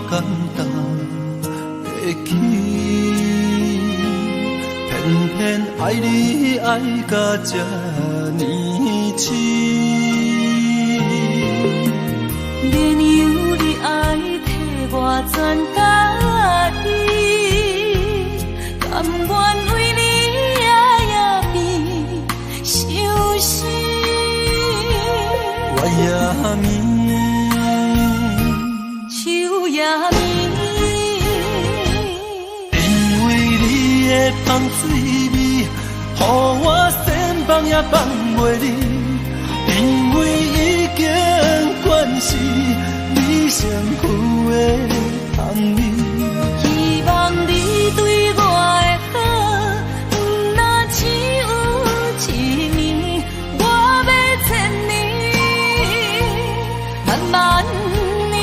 简单会起，偏偏爱你爱到这呢深。免由你爱替我全家己，甘愿为你夜眠伤心。我也眠，手也眠，因为你的香水味，予我先放也放袂离。因为已经惯是你身躯的香味，希望你对我的好，不若只有一年，我要千年，慢慢年。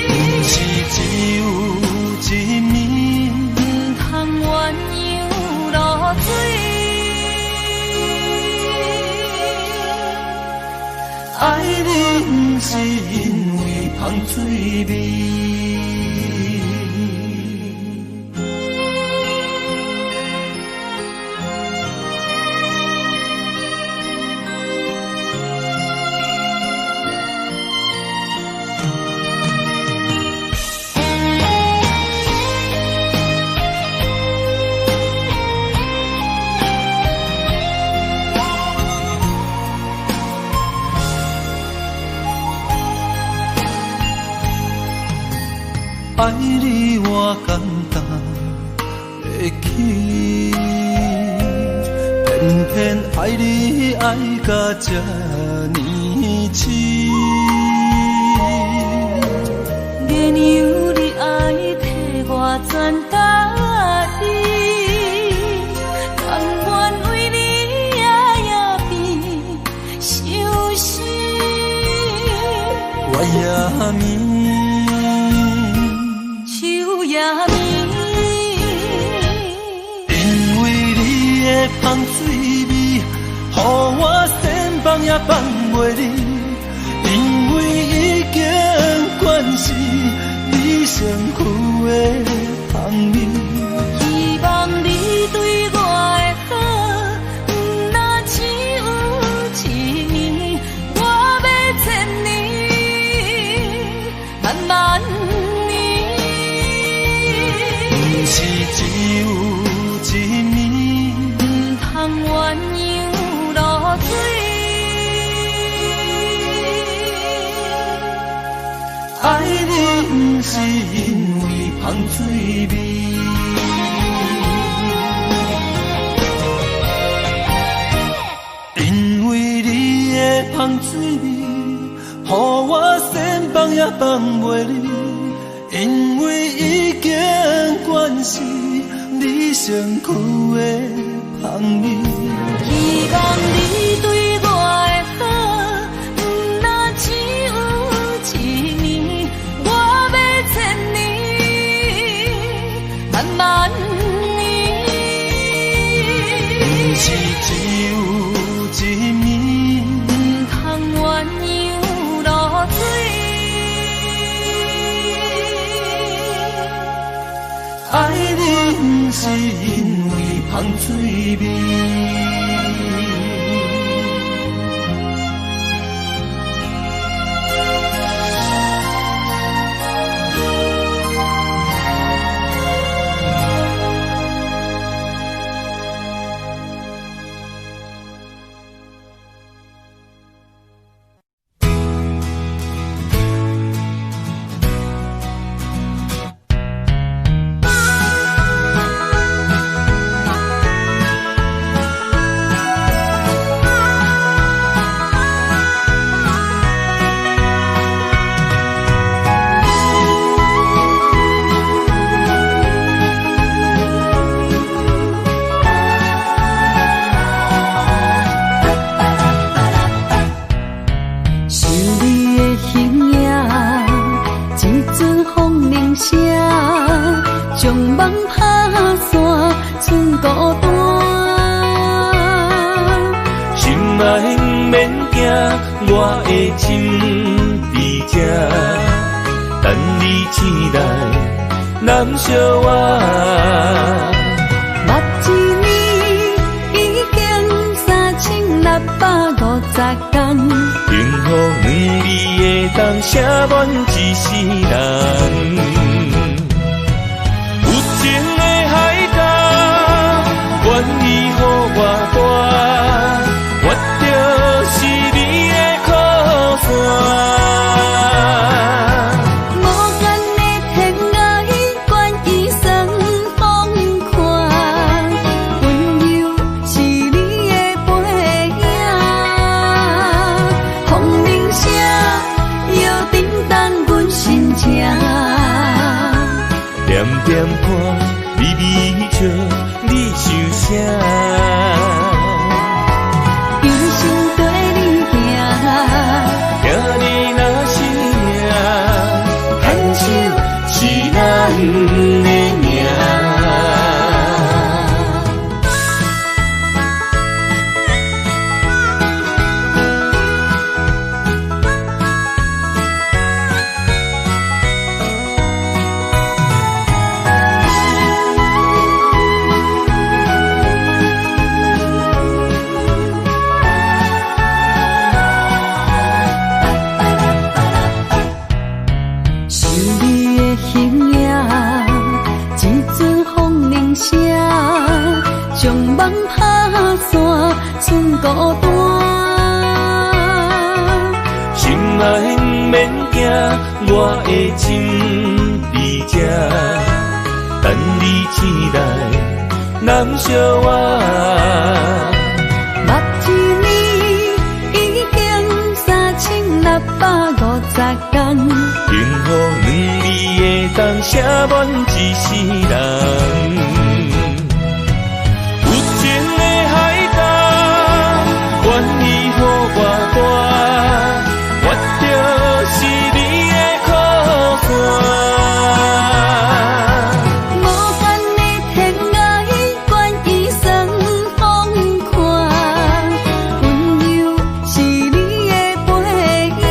不是只有一年，不通鸳鸯落水。爱你不是因为香水味。爱你我简单会起，偏偏爱你爱到这呢深。免由你爱替我全家己，甘愿为你夜眠伤心。我也眠。因为你的香水味，予我先放也放袂离。因为已经惯是你身躯的香味，希望你对我的好，不若只有一年，我要千年，慢慢。不是只有一年，不通鸳鸯落水。爱你不是因为香水味，因为你的香水味，予我先放也放袂离。因为已经惯是你身躯的香味，希望你对我的好，不若只有一年，我要千年，慢慢年。不是只有一年，不通鸳鸯落水。爱你不是因为香水味。我的心在这，等你醒来，难相偎。目一年已经3650天，幸福两字会当写满一世人。有情的海角，愿意予我伴，我就是你的靠山。无间的天涯，愿一生疯狂，温柔是你的背影，风铃声摇震动阮心情。点点看，微微笑，你想啥？用心对你行，听你若是命，牵手是咱的命。将梦打散，剩孤单。心爱不免惊，我的心在这，等你醒来，难相偎。目一年已经3650天，幸福两字会当写满一世人。愿意予我伴，我就是你的靠山。无间的天涯，愿一生疯狂，温柔是你的背影，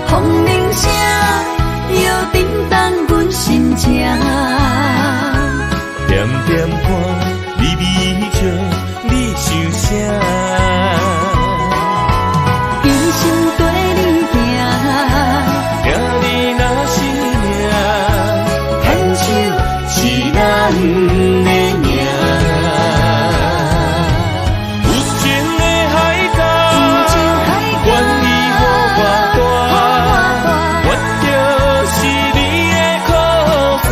风铃声摇震动阮心情。点点看，微微笑，你想啥？用心对你行，听你若是命，牵手是咱的命。有情的海角，愿意予我伴，我就是你的靠山。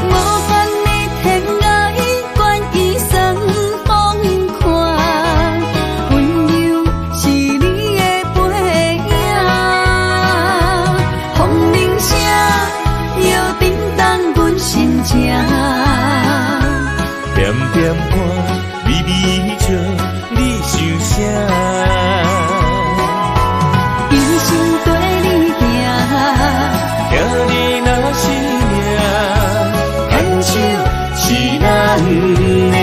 无间的天涯，愿一生疯狂，温柔是你的背影，风铃声摇震动阮心情。点点看，微微笑，你想啥？用心对你行，听你若是命，牵手是咱的命。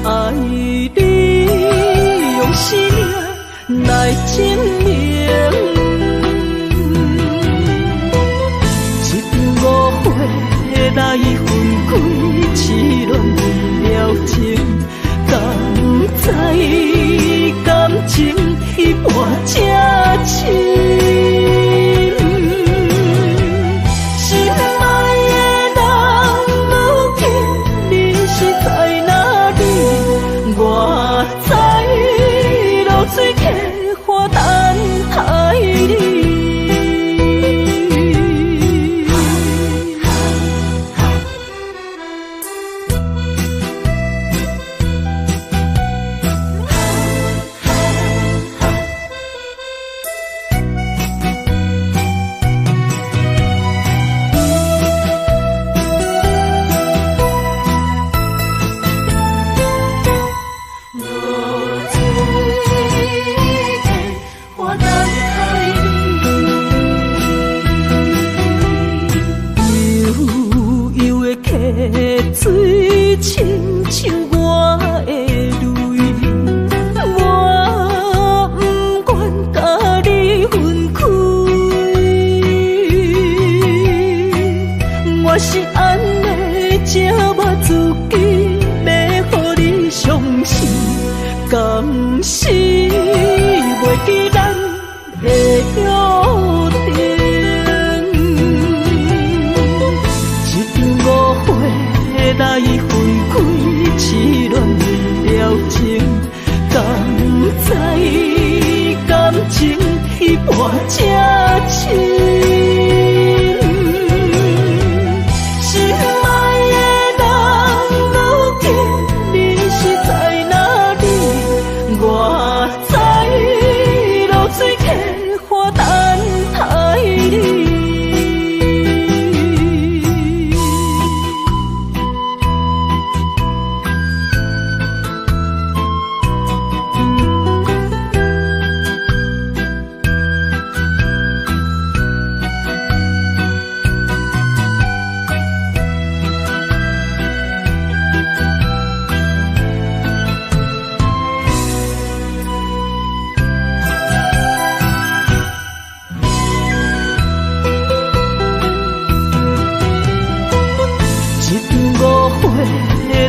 爱你用心。证明。一场误会来分开，痴恋为了情，敢知感情一半才深。水客花等爱你。水亲像我的泪，我不愿甲你分开。我是安尼这么自己，要予你相信，敢是袂记咱的约定。来分开，痴恋为了情，敢知感情一半才深。心爱的人，如今你是在哪里？我知流水客花等爱你。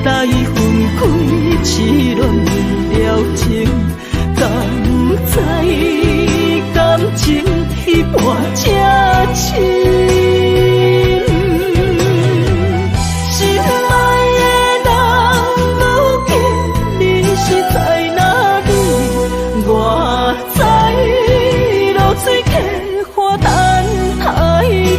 来分开，痴恋为了情，敢知感情一半才深。心爱的人，如今你是在哪里？我知流水客花等爱你。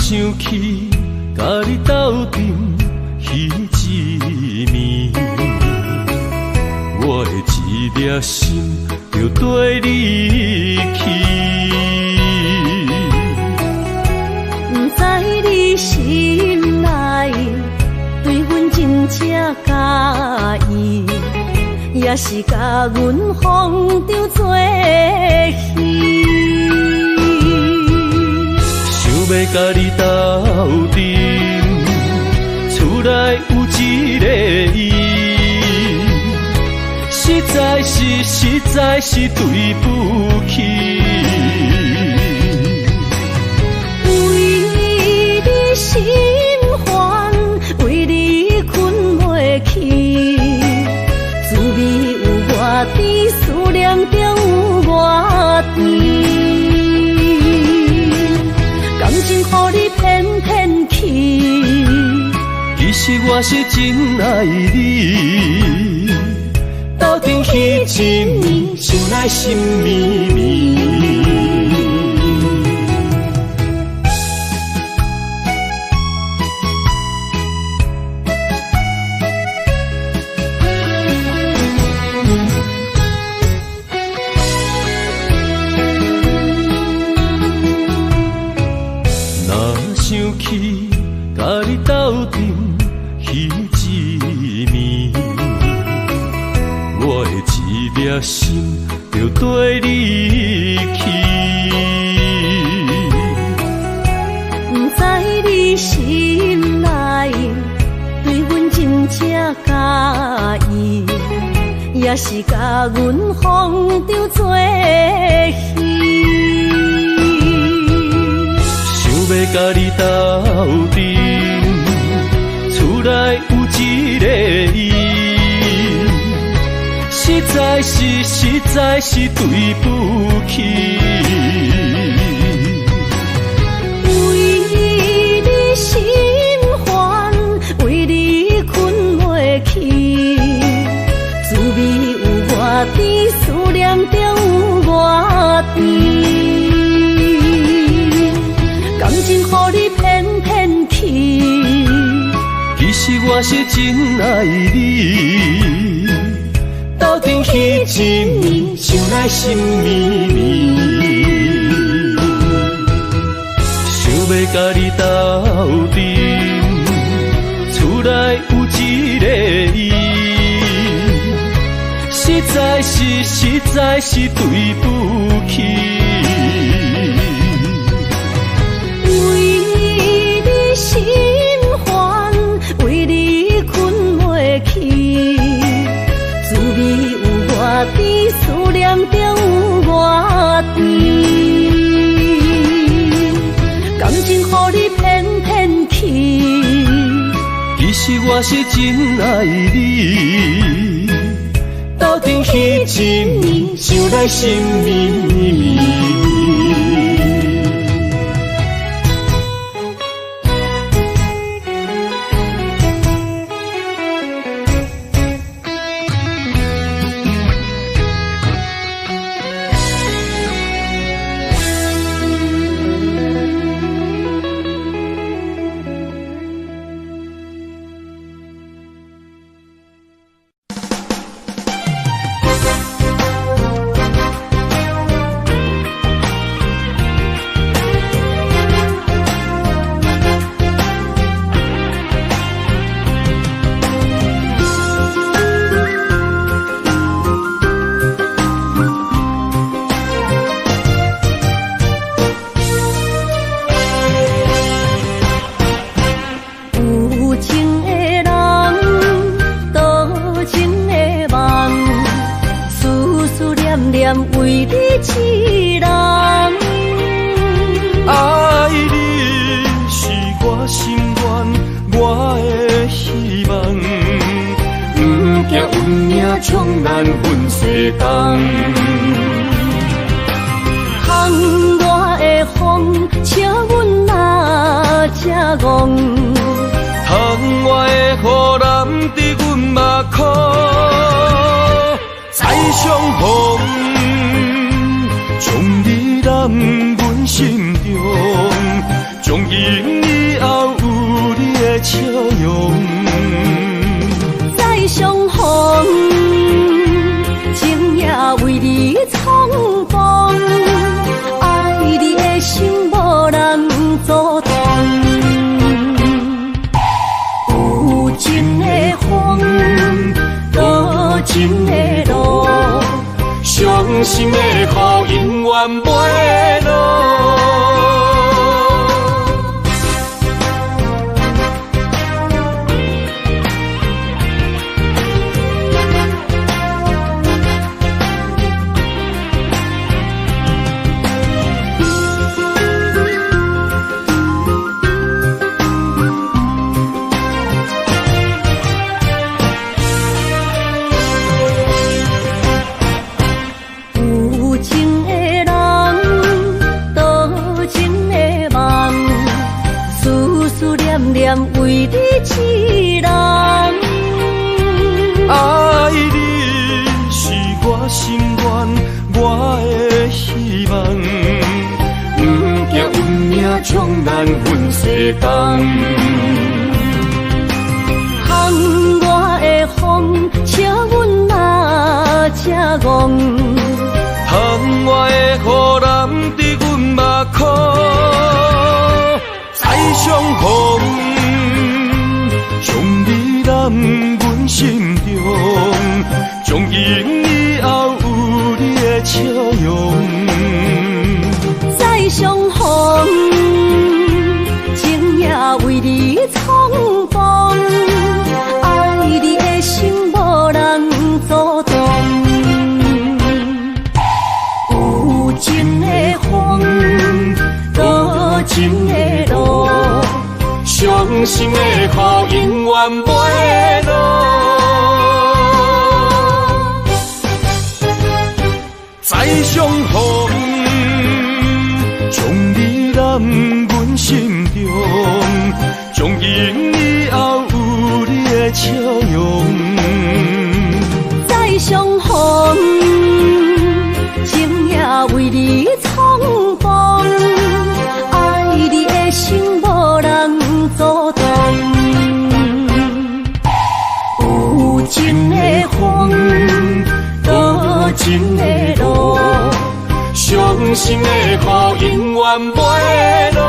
想起甲你斗阵彼一暝，我的一粒心就跟你去。不知你心内对阮真正介意，也是甲阮放张做戏。要甲你斗阵，厝内有一个伊，实在是对不起。为你心烦，为你困袂去，滋味有外甜，思念中有外甜。感情好。你偏偏去。其实我是真爱你，斗阵彼一暝，想来心绵绵。甲你斗阵彼一暝，我的一粒心就跟你去。不知你心内对阮真正介意，也是甲阮放着做戏。要甲你斗阵，厝内有一个伊，实在是对不起。为你心烦，为你困袂去，滋味有外甜，思念就有外甜。感情予你偏偏去，其实我是真爱你，斗阵彼一暝，想来心绵绵。想要甲你斗阵，厝内有一个伊，实在是对不起。心烦，为你困袂去，滋味有外甜，思念就有外甜。感情予你偏偏去，其实我是真爱你，斗阵彼一暝，想来心绵绵。为你痴人，爱你是我心愿，我的希望。不惊运命冲咱分世东，窗外的风笑阮哪只戆，窗外的雨淋伫阮目眶，再相逢。将你揽阮心中，从今以后有你的笑容。再相逢，情也为你冲动，爱你的心无人阻挡。有情的风，多情的路。伤心的雨永远袂落。念为你一人。爱你是我心愿，我的希望，不惊运命冲咱分西东。巷外的风，请阮哪只戆？窗外的雨淋伫阮目眶，再相逢，将你揽阮心中，从今以后有你的笑容。再相逢，情也为你冲动，爱你的心无人阻挡。有情的风，多情的路，伤心的雨永远袂落。再相逢，将你揽阮心中，从今以后有你的笑容。再相逢，情也为你冲动，爱你的心无人阻挡。有情的风，多情的路，伤心的雨永远袂落。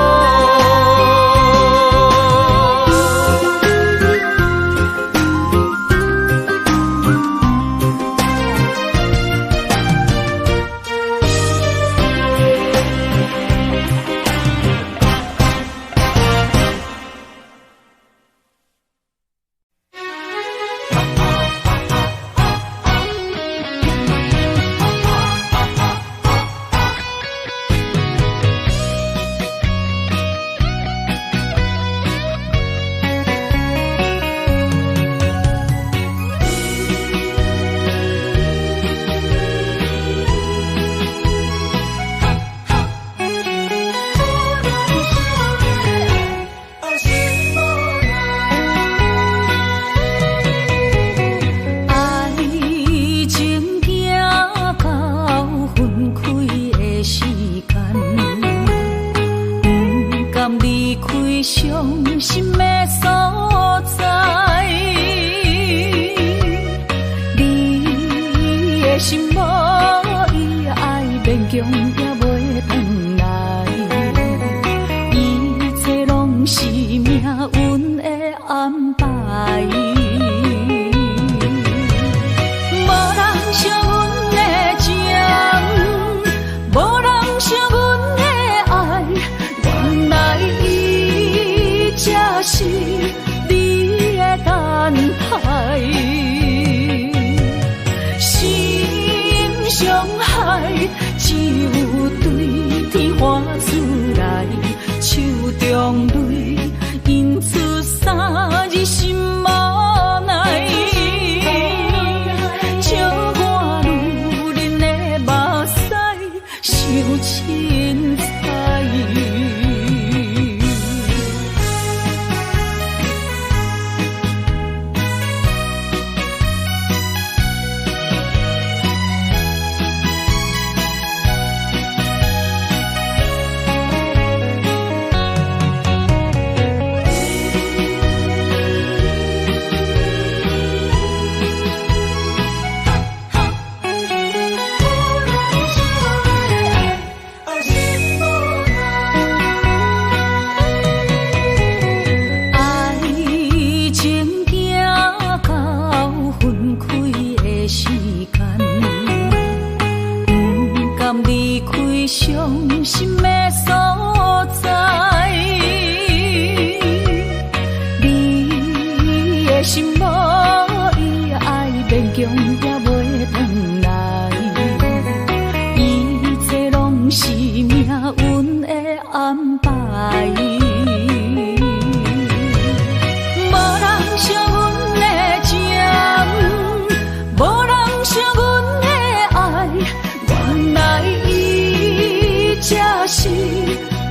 是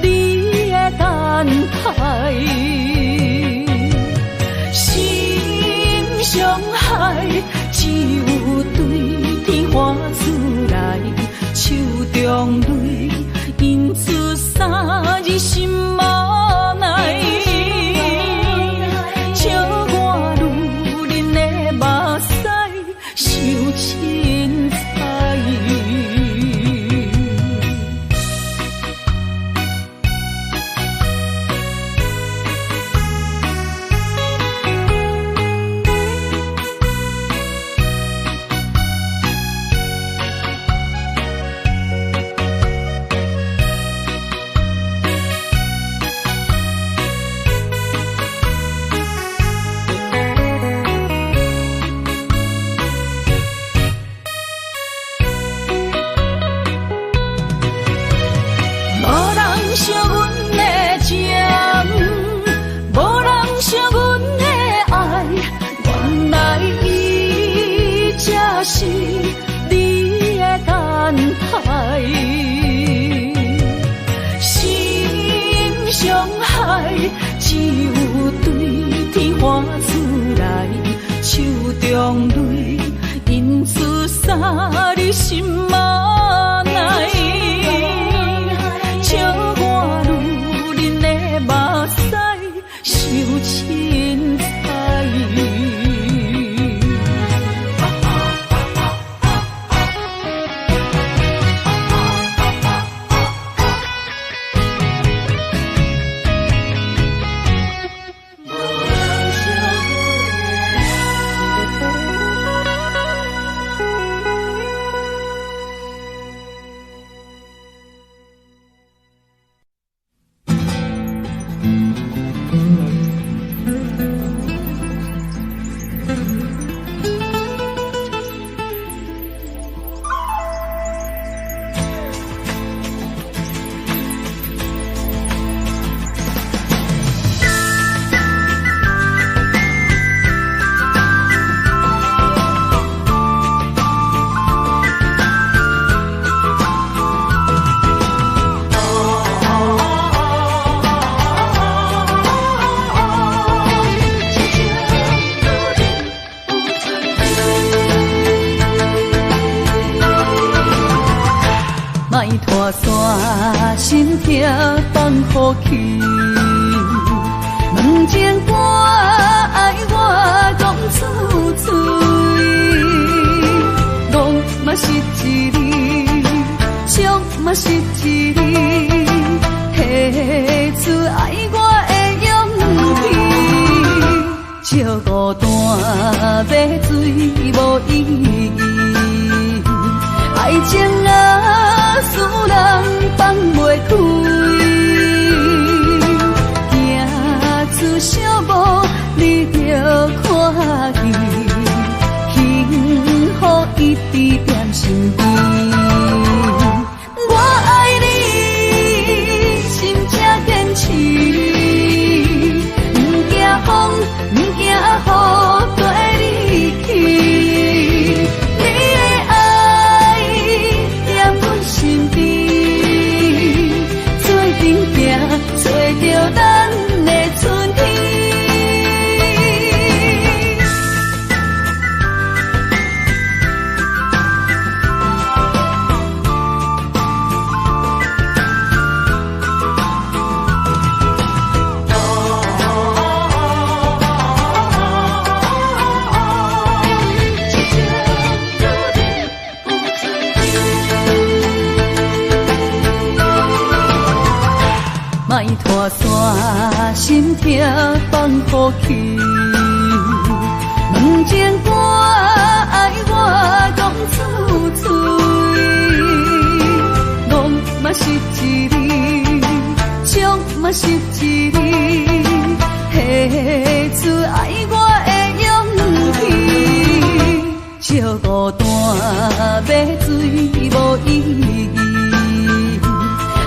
你的等待。只有对天花出来，手中泪因出洒你心嘛奈，笑我女人的目屎受凊彩。拖山心痛放乎去，问情歌爱我讲出嘴，戆嘛是一字，唱嘛是一字，写出爱我的勇气，笑孤单要水无意义，爱情啊使人放袂开，行出小步你着看见，幸福一直踮身边。我爱你，心正坚持，不惊风，不惊雨，跟你去。你的爱在阮身边，做阵行，找着咱的春天。莫拖山心痛放乎去，问情歌爱我讲出嘴，戆嘛是一字，唱嘛是一字，写出爱我的勇气，笑孤单要水无意义，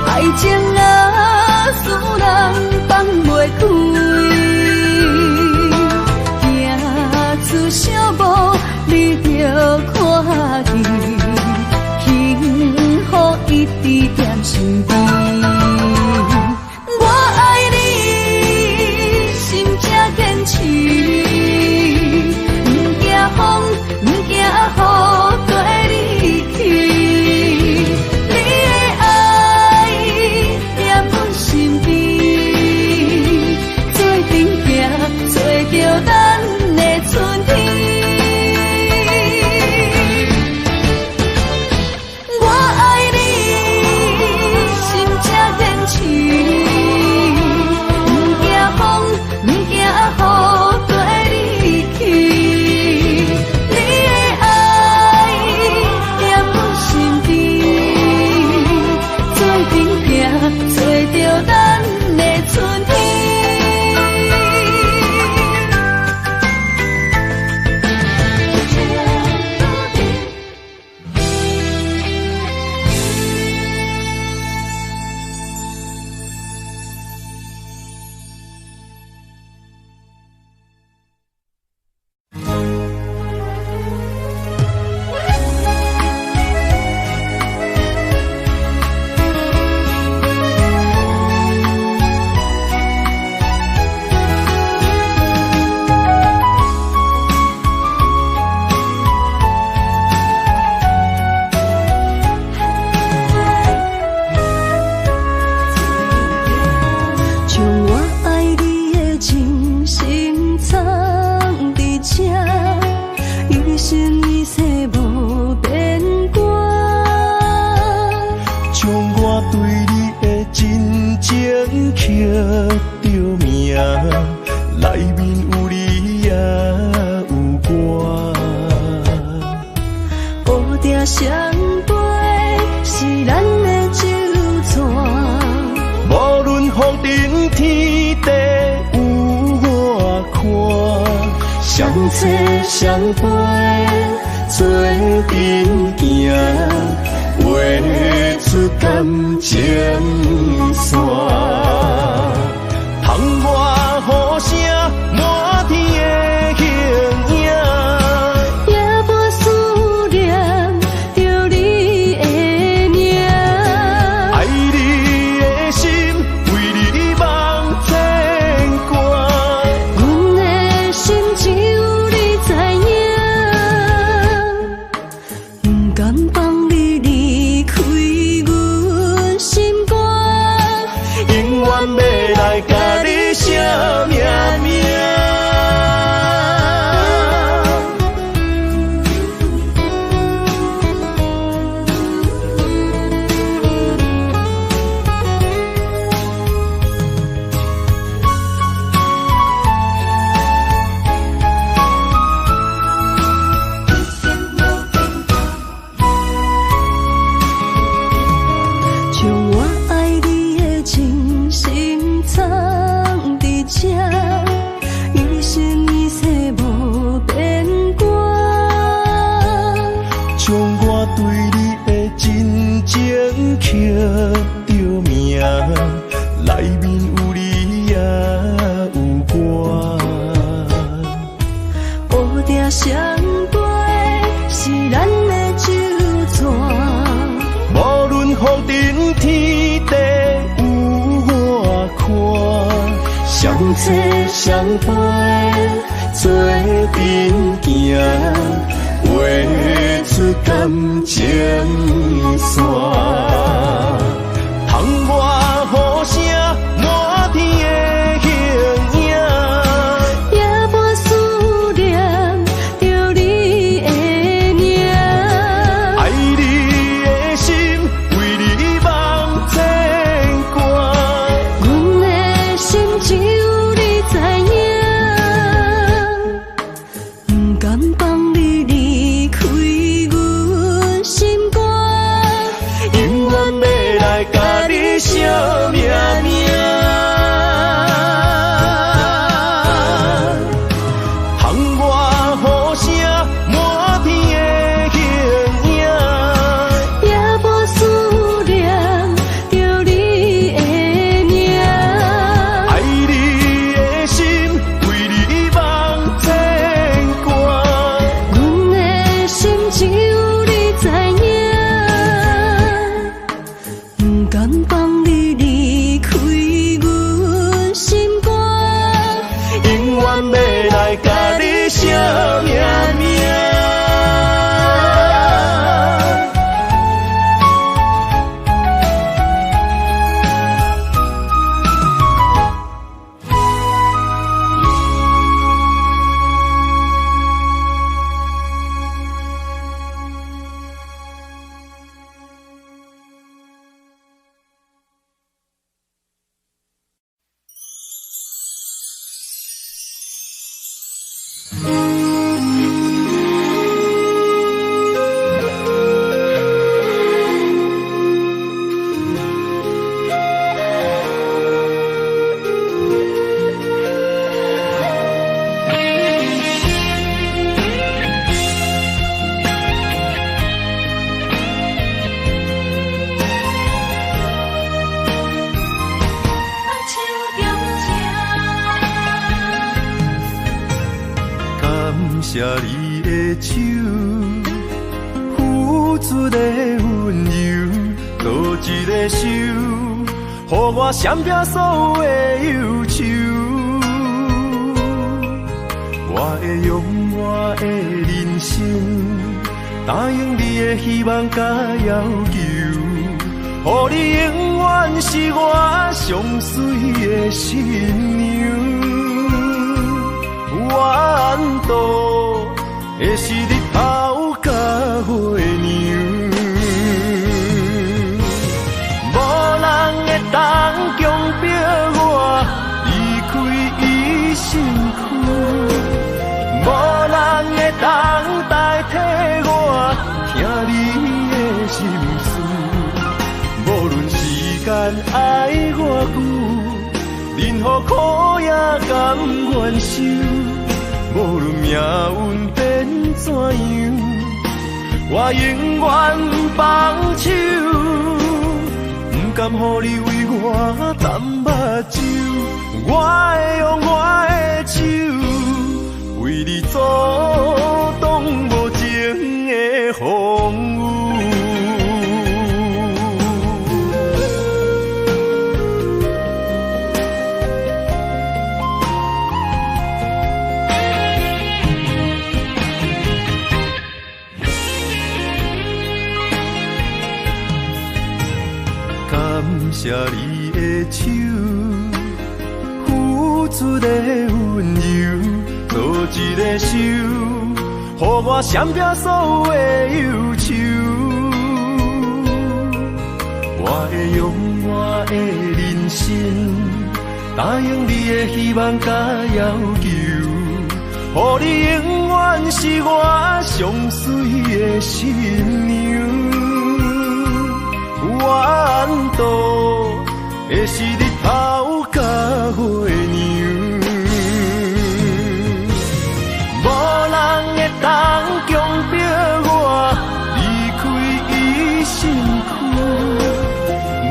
爱情啊使人放袂开，行出小步你着看见，幸福一直踮身边。我爱你，心正坚持，不惊风，不惊雨，跟你去。你的爱在阮身边，内面有你也有我。乌蝶双飞是咱的酒泉，无论风尘天地有我看，相切相陪做阵行，画出感情线。窗外雨声满天的形影，夜半思念着你的名。爱你的心为你梦牵挂，阮的心只有你知影，不甘放你离开阮心肝，永远要来甲你写命名。将我爱你的真心藏伫这，一生一世无变卦。将我对你的真情刻着名，内面有你也有我。乌蝶双飞是咱的酒泉，无论风尘天地有我看，相切相陪做阵行，画出感情线。窗外雨声满天的形影，夜半思念着你的名。爱你的心为你梦牵挂，阮的心只有你知影，不甘放你离开阮心肝，永远要来甲你写命名。窗外雨声满天的形影，夜半思念着你的名。爱你的心为你梦牵挂，阮的心只有你知影，不甘放你离开阮心肝，永远要来甲你写命名。感谢你的手，付出的温柔，多一个手，予我闪避所有的忧愁。我会用我的人生，答应你的希望甲要求，予你永远是我上水的新娘。缘路会是日头甲月亮，无人会当强迫我离开甘愿受，无论命运变怎样，我永远放手，不甘予你为我担目睭。我会用我的手，为你阻挡无情的风雨。感谢你的手，付出的温柔，多一个手，予我闪避所有的忧愁。我会用我的人生，答应你的希望甲要求，予你永远是我上水的新娘。缘途会是日头甲月亮，无人会当强迫我离开伊身躯，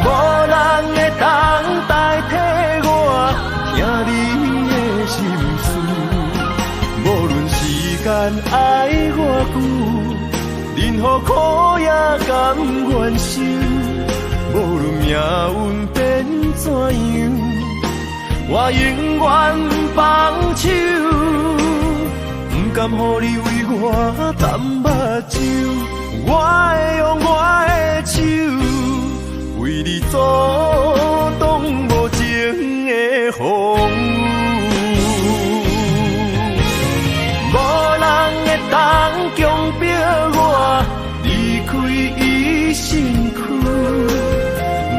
无人会当代替我听你的心事。无论时间爱我久，任何苦也甘愿受。无论命运变怎样，我永远放手，不甘予你为我担目睭。我会用我的手，为你阻挡无情的风雨。无人会当强迫我离开伊身躯，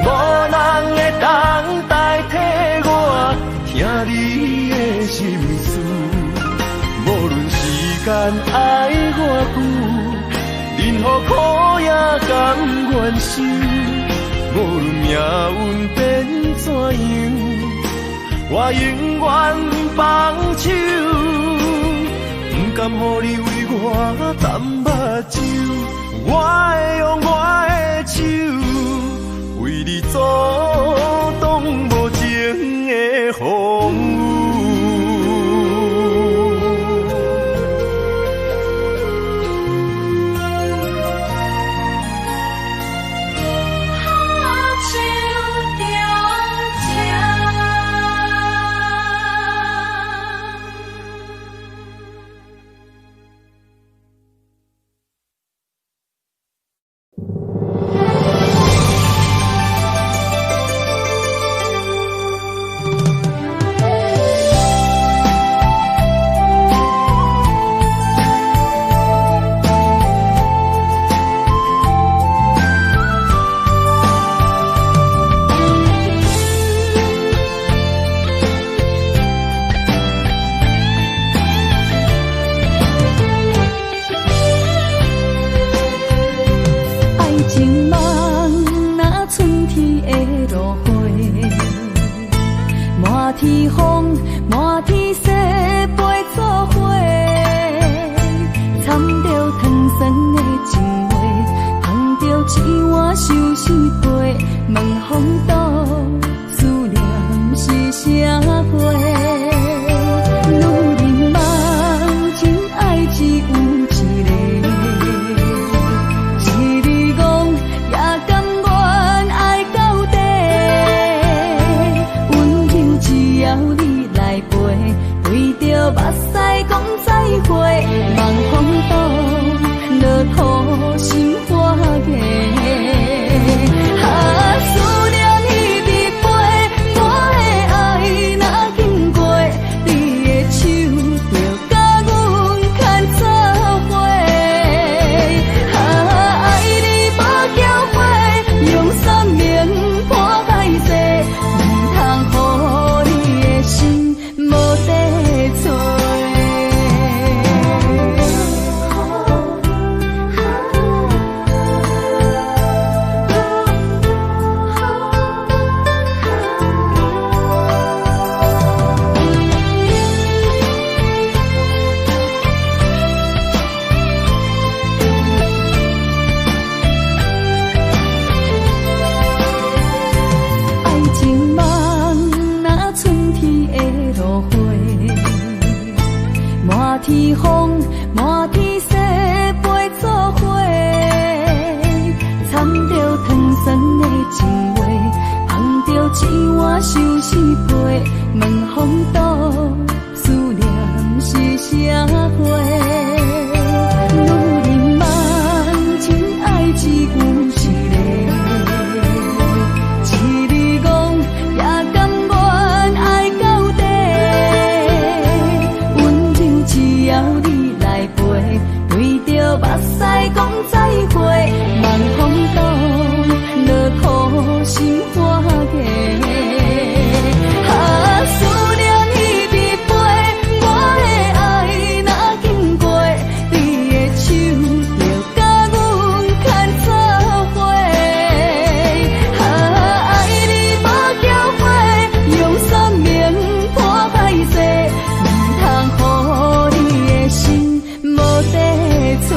无人会当代替我听你的心事。无论时间爱我久，任何苦也甘愿受。无论命运变怎样，我永远放手，不甘予你为我担目睭。我会用我的手，为你阻挡无情的风雨。天风，满天雪，陪做伙，掺着糖酸的情话，捧着一碗相思杯，问风度思念是啥货？女人梦真爱只有一个，一字讲也甘愿爱到底。只要你来陪，对着目屎讲再会，望风度落土心花芽。思念彼日飞，我的爱若经过，你的手就甲阮牵做伙。爱你无后悔，用生命破海誓，唔通予心无地找。天风，满天雪，陪做伙。掺着糖酸的情话，捧着一碗相思杯，问风度思念是啥货？女人梦情爱一阮是个，一字讲也甘愿爱到底，温柔只要你来陪，对着目屎讲再会，望风度落苦心肝计。思念已离别，我的爱若经过，你的手就甲阮牵做伙。爱你无后悔，用生命破歹势，唔通予你的心无地找。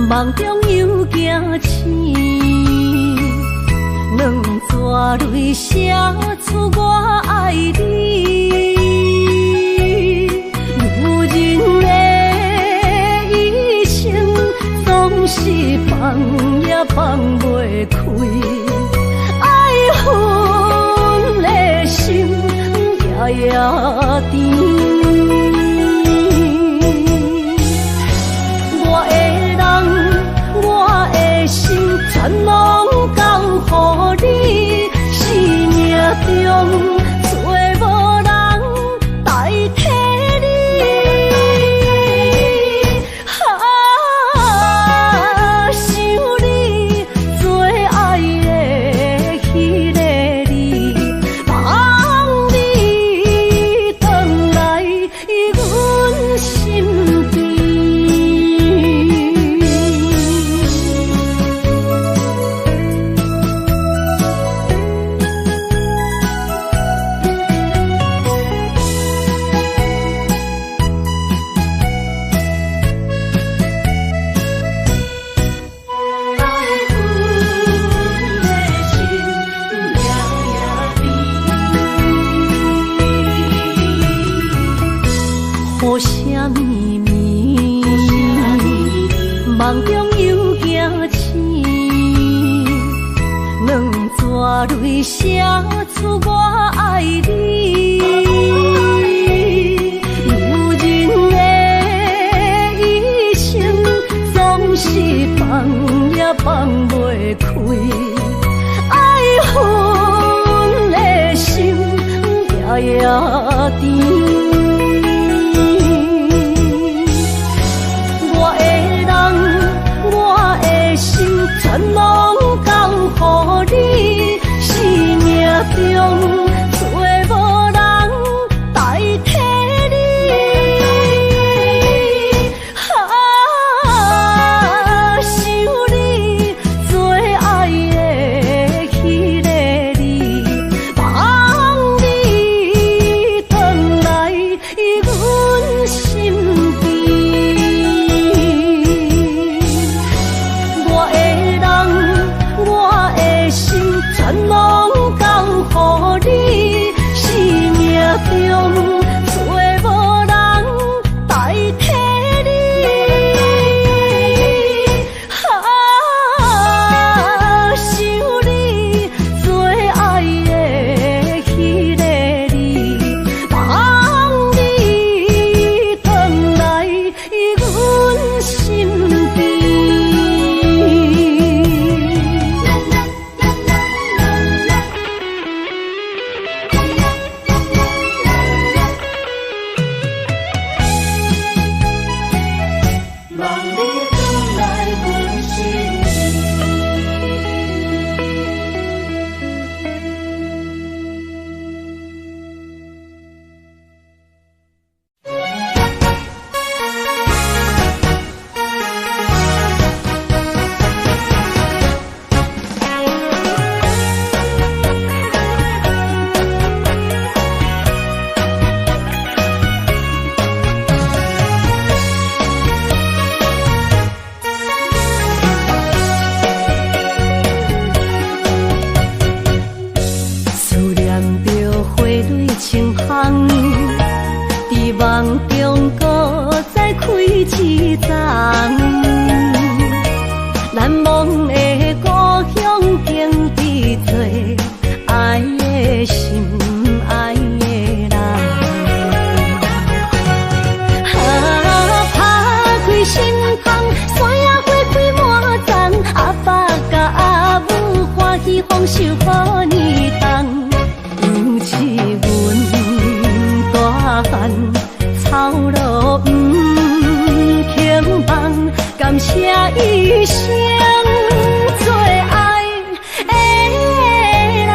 梦中又惊醒，两纸泪写出我爱你。女人的一生总是放也放袂开，爱恨的心夜夜甜。全拢交予你，生命中找无人代替你。想你最爱的迄个你，望你回来阮心边。雨声绵绵，梦中又惊醒，两纸泪写出我爱你。女人的一生总是放也放袂开，爱恨的心夜夜甜。全拢交予你，生命中找全拢交予你，生命中找无人代替你。想你最爱的迄个你，望你回来阮身边。望你回来阮身思念着花蕊清香，伫梦中搁再开一丛。难忘的故乡，经历做爱的心，爱的人。打开心窗，山野花开满丛，阿爸甲阿母欢喜丰收予年冬。有一阮大汉，草路不轻放，感谢一生最爱的人。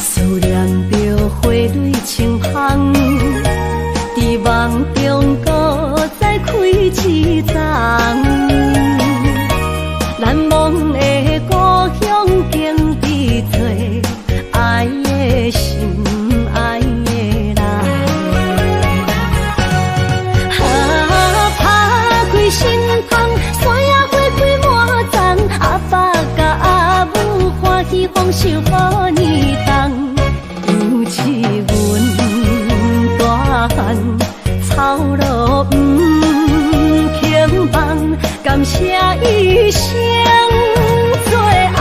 思念着花蕊清香，伫梦中搁再开一丛。难忘的故乡，经历做爱的心，爱的人。打开心窗，山野花开满丛，阿爸甲阿母欢喜丰收予年冬。有一阮大汉，草路不轻放，感谢一生最爱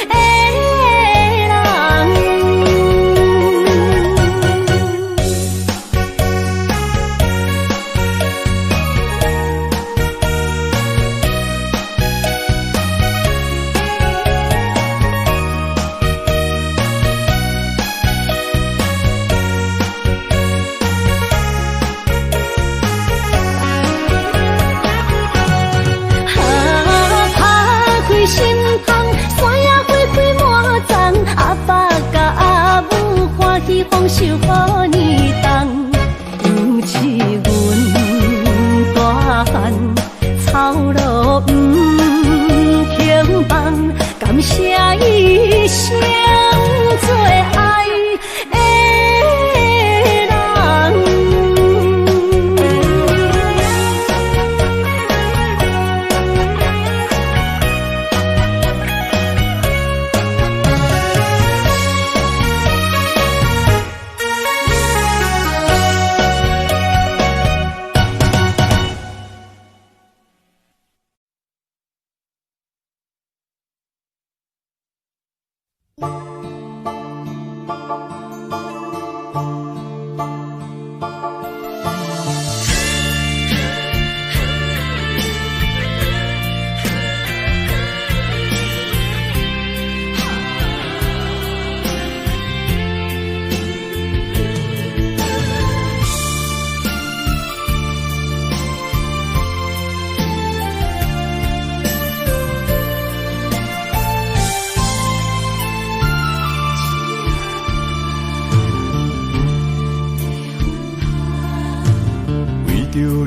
的人。打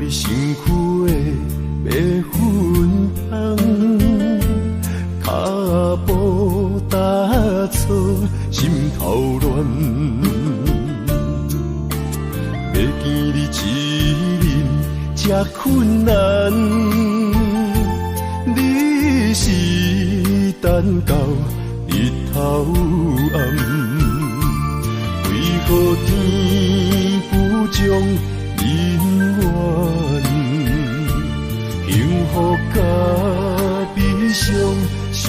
你身躯的白粉香，脚步踏错，心头乱。要见你一面这困难，你是等到日头暗，为何天不将人怨？幸福甲悲伤相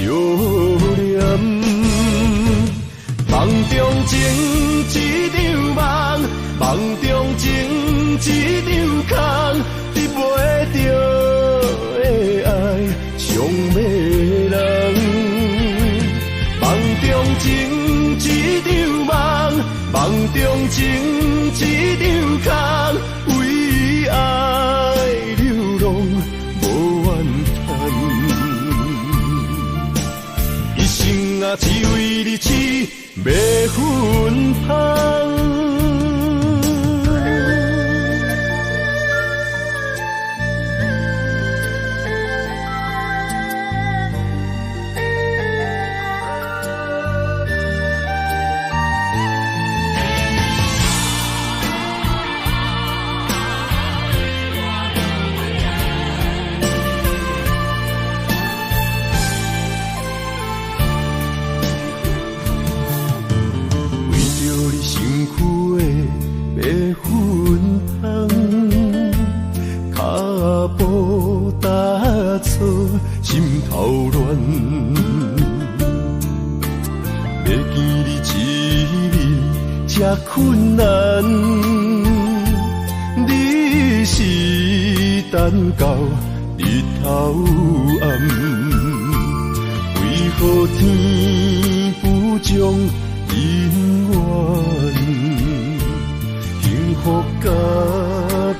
连，梦中情一场梦，梦中情一场空，得袂着的爱上迷人。梦中情一场梦，梦中情一场空，为爱流浪无怨叹，一生啊只为你痴迷魂香。心头乱，要见你一面这困难，你是等到日头暗，为何天不将人怨？幸福甲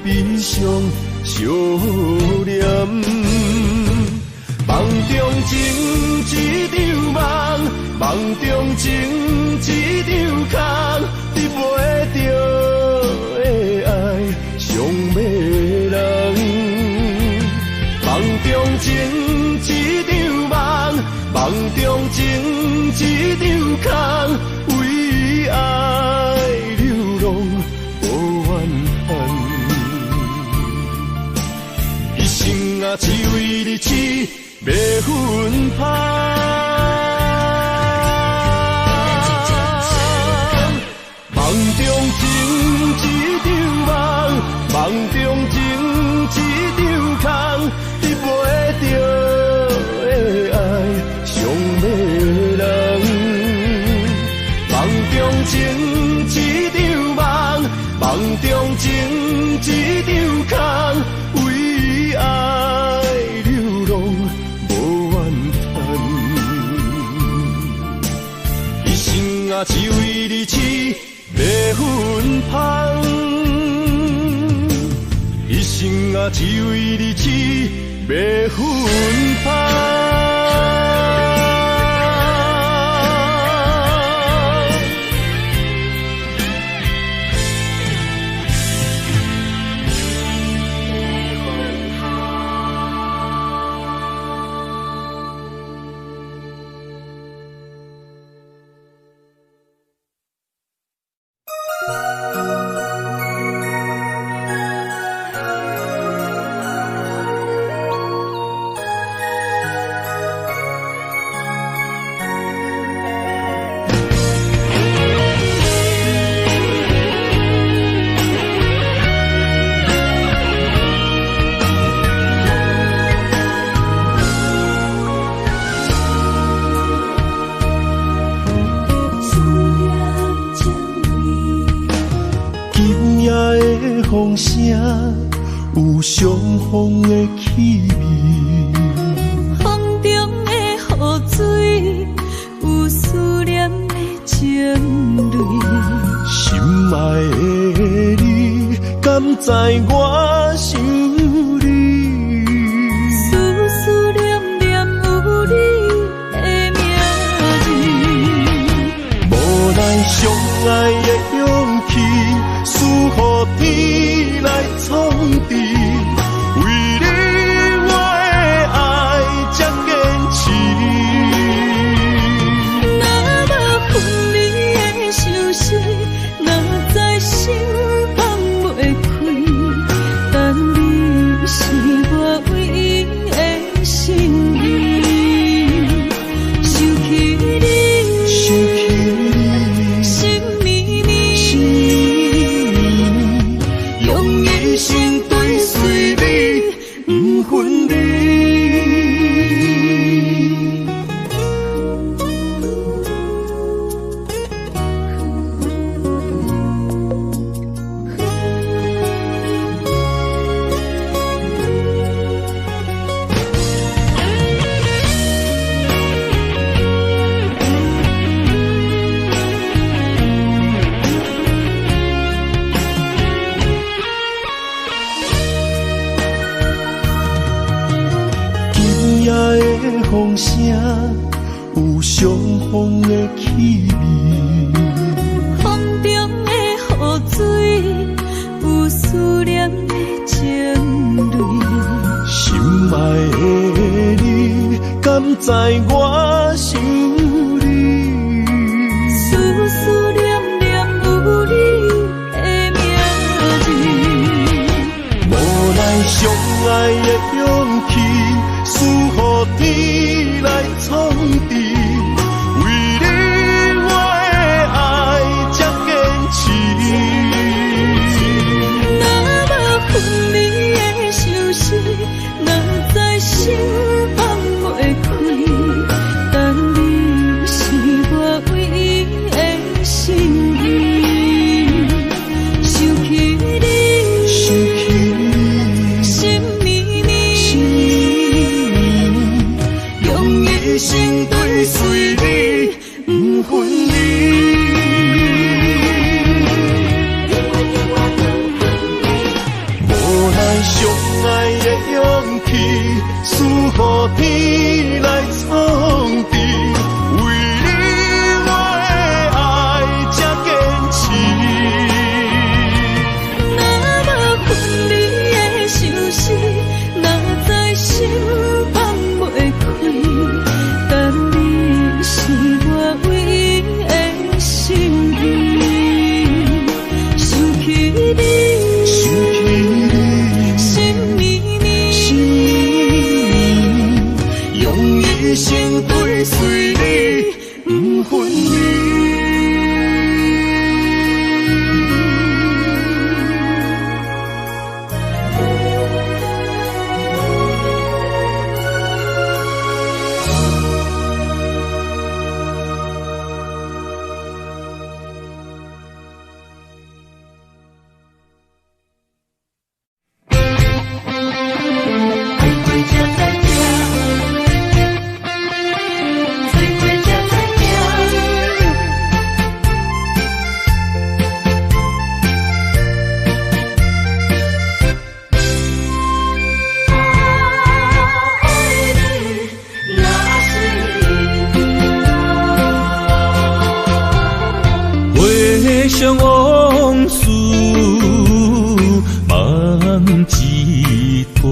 悲伤相连。梦中情一场梦，梦中情一场空，得袂着的爱上迷人。梦中情一场梦，梦中情一场空，为爱流浪无怨叹，一生啊只为你痴迷魂香。梦中情一场梦，梦中情一场空，得袂着的爱上迷人。梦中情一场梦，梦中情一场空，为爱流浪无怨叹，一生啊只为你痴迷魂香，一生啊只为你痴迷魂香。风声有相逢的气味，风中的雨水有思念的情泪。心爱的你，敢知我想你？思思念念有你的名字，无奈相爱的勇气。赐予天来创治，风声，有相逢的气味。风中的雨水，有思念的情泪。心爱的你，敢知我想你？思思念念有你的名字，无奈相爱的勇气，输予天来创治。为你我的爱才坚持。若无分离的相思，若在心放袂开。但你是我唯一的心意，想起你，心绵绵，用一生跟随你，不分离。无奈相爱的勇气，输予天来创治。为你我的爱才坚持。若无分离的相思，若在心放袂开。但你是我唯一的心意，想起你，心绵绵，用一生跟随你，不分离。回想往事，梦一段。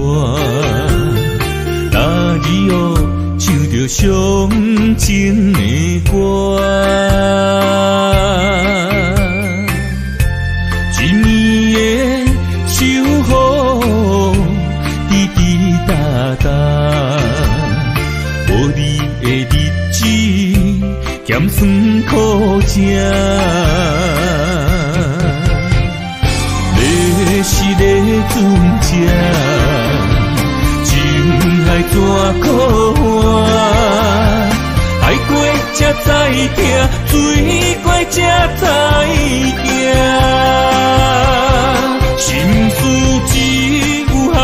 那日哦，唱着伤情的歌，一年的秋雨，滴滴答答，无你的日子，咸酸苦涩。是个船只，情海怎可换？海过才知听，水过才知行。心事只有海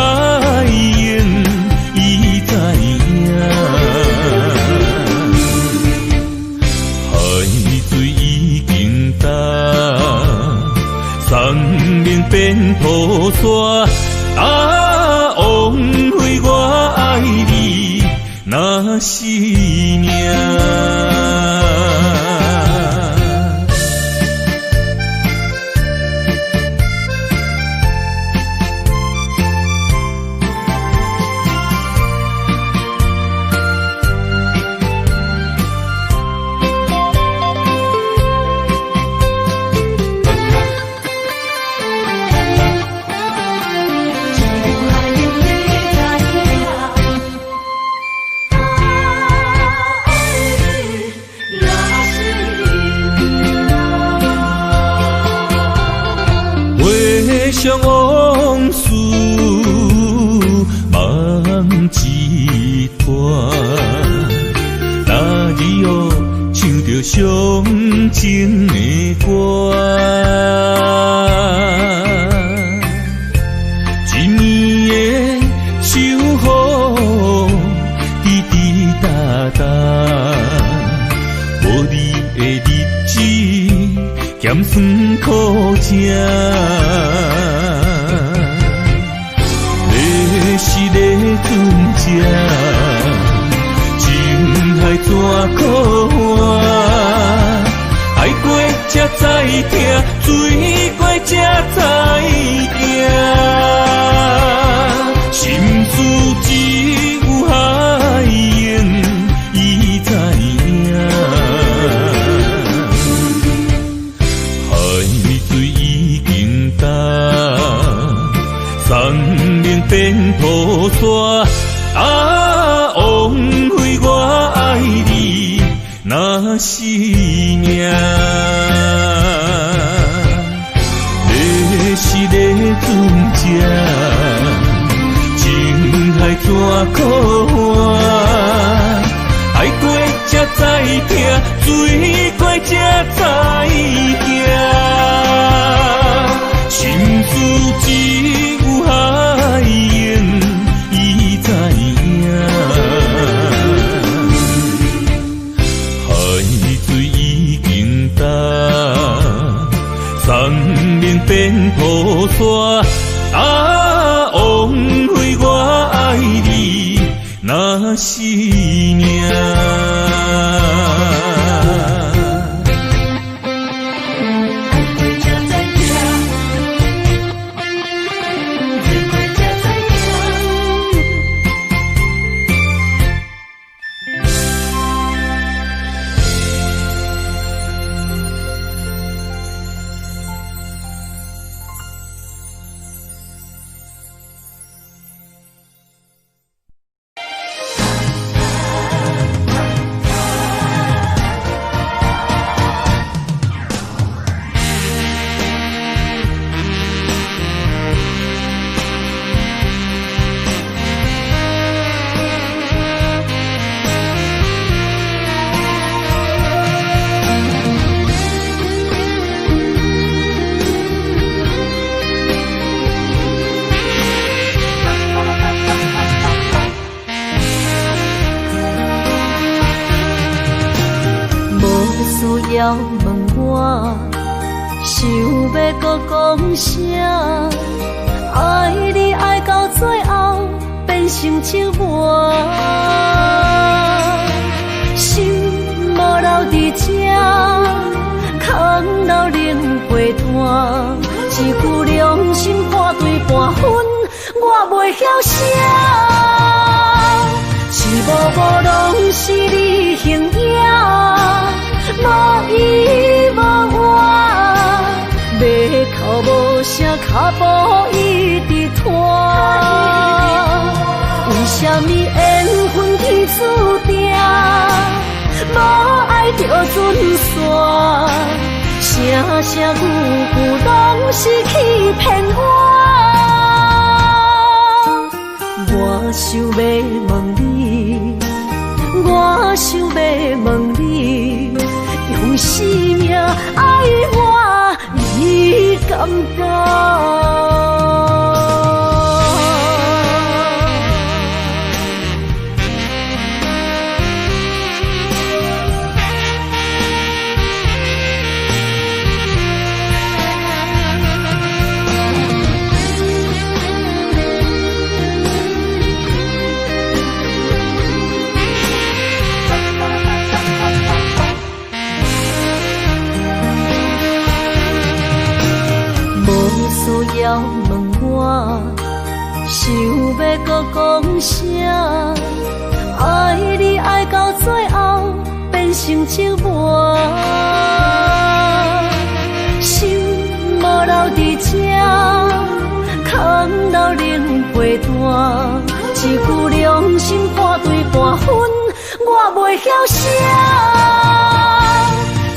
燕伊知影，海水已经淡。生命变土沙，枉费我爱你那是命。回想往事，梦一段。那日哦，唱着伤情的歌，一年的秋雨，滴滴答答，无你的日子，咸酸苦涩。是个船只，情爱怎可换？爱过才知疼，水过才知行。心事只有海涌，伊知影。海水已经干，山明变土沙。枉费我爱你那是命。你是咧船只，情海怎可换？爱过才知疼，水过才知行。心事只有海涌，伊知影。海水已经干，山明变土沙。枉费我爱你那是命。要问我，想要搁讲啥？爱你爱到最后变成寂寞，心无留伫这，空留冷陪伴。一句良心半对半分，我袂晓写。一幕幕拢是你形影。无依无我，要哭无声，脚步一直拖。为什么缘分天注定，无爱就准线？声声句句拢是欺骗我。我想要问你，我想要问你。用生命爱我，你敢觉？要问我，想要搁讲啥？爱你爱到最后变成寂寞，心无留伫这，空留冷陪伴。一句良心半对半分，我袂晓写。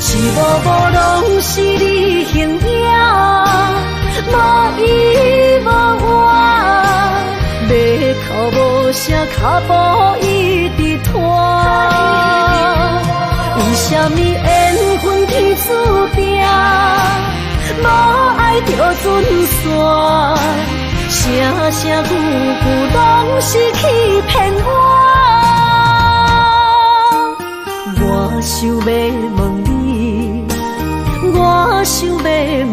一幕幕拢是你形影。无依无我，要哭无声，脚步一直拖。为什么缘分天注定，无爱就准线？声声句句拢是欺骗我。我想要问你，我想要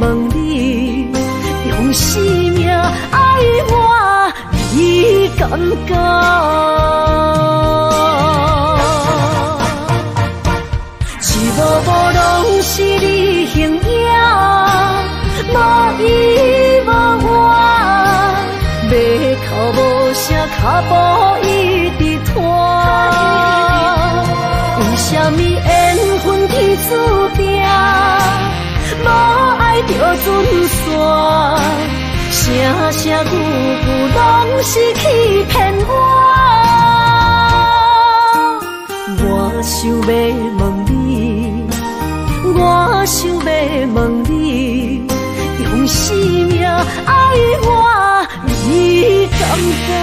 问你。用生命爱我，你敢觉？脚步一直拖。为什么缘分天注定，无爱就准线？声声句句拢是欺骗我。我想要问你，我想要问你，用生命爱我，你敢知？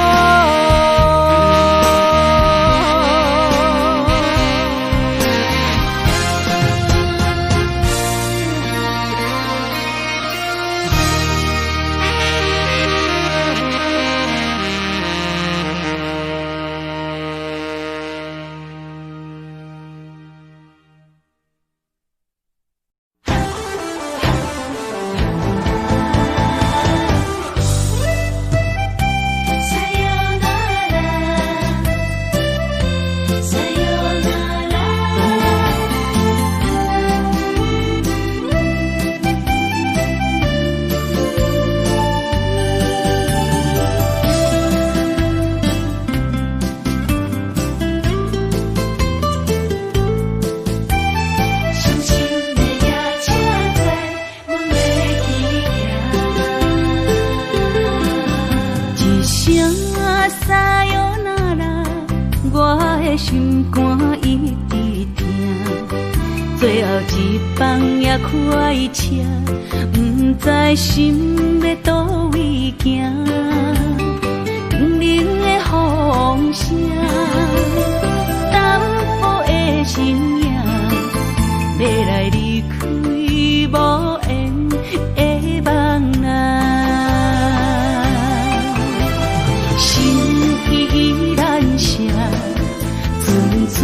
心肝一直疼，最后一放也开车，不知心要倒位行。冷冷的风声，淡薄的身影，要来离开无缘的梦啊，心依然舍。寸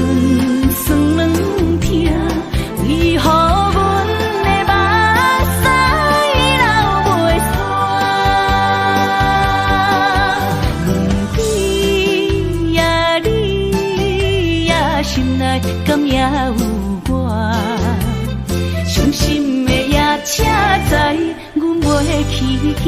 算软疼，为何阮的目屎流袂煞？问你呀，你呀，心内敢也有我？伤心的也请知，阮袂去行。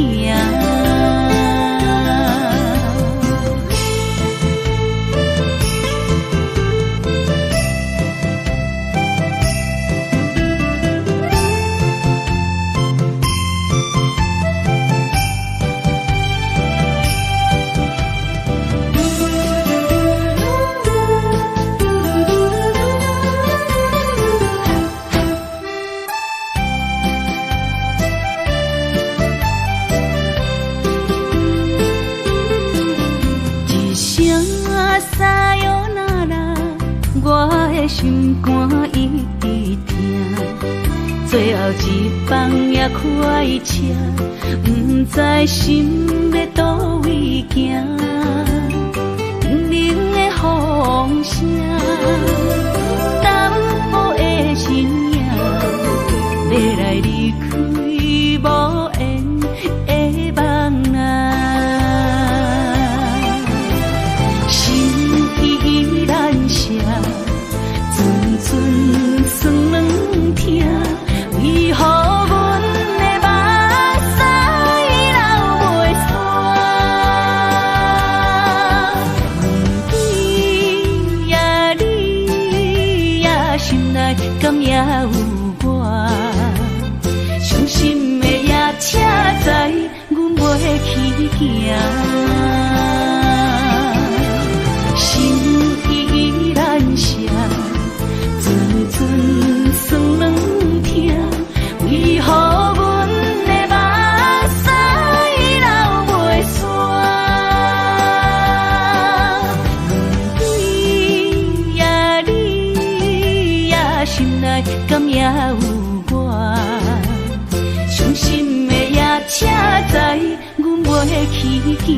心肝一直疼，最后一放也开车，不知心要倒位行。冷冷的风声，淡薄的身影，要来离开无缘的梦啊，心依然舍。寸算软疼，为何阮的目屎流袂煞？问你呀，你呀，心内敢也有我？伤心的也请知，阮袂去行。心依然舍。寸算软疼，为何阮的目屎流袂煞？问你呀，你呀，心内敢也有我？伤心的也请知，阮袂去行。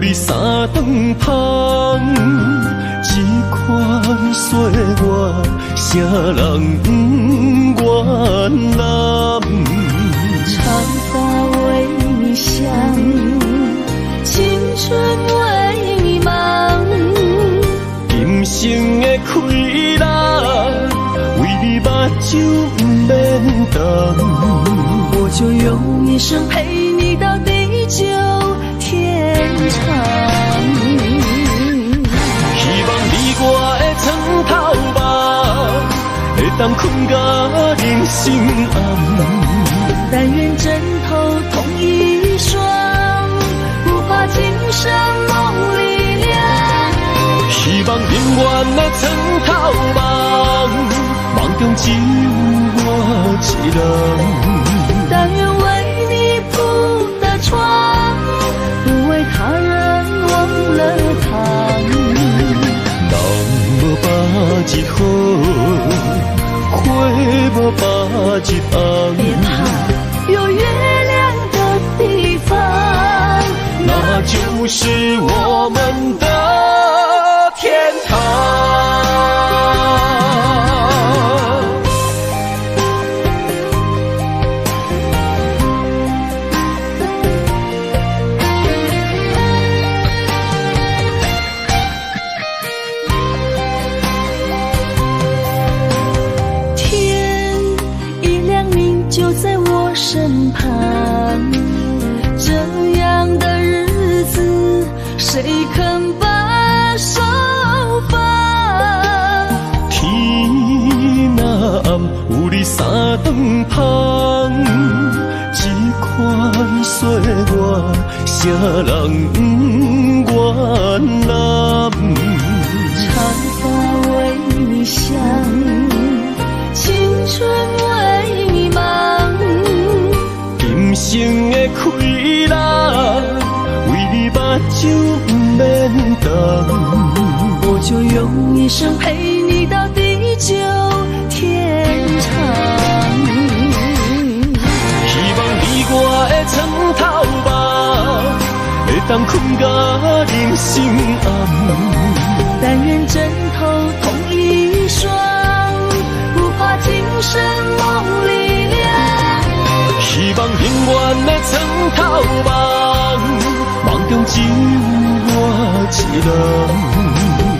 你三顿芳，这款岁月，啥人不原谅？长发为你香，青春为你忙。今生的快乐，为你目睭不免等。我就用一生陪你到地久天长。希望你我的床头梦，会当困到人生暗。但愿枕头同一双，不怕今生梦里凉。希望永远的床头梦，梦中只有我一人。但愿为你铺的床，不为他人忘了躺。人无百日好，花无百日红。别怕，有月亮的地方，那就是我们的天堂。身旁，这样的日子，谁肯把手放？天若暗，有你三顿芳，这款岁月，啥人不原谅？长发为你香，青春为你忙。今生的快乐，为你目睭不免等。我就用一生陪你到地久天长。希望你我的床头梦，会当困到人生暗。但愿枕头同一双，不怕今生梦里凉。希望永远的床头梦，梦中只有我一人。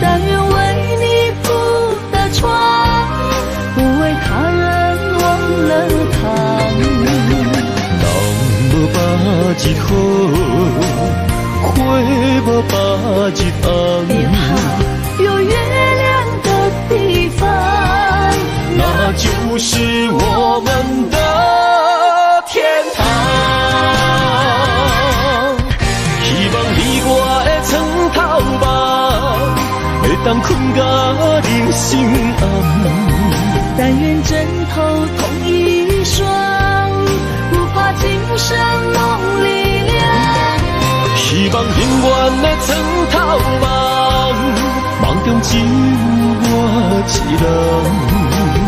但愿为你铺的床，不为他人忘了躺。人无百日好，花无百日红。别怕，有月亮的地方，那就是我们的天堂。希望你我的床头梦，会当困到人生暗。但愿枕头同一双，不怕今生梦里凉。希望永远的床头梦，梦中只有我一人。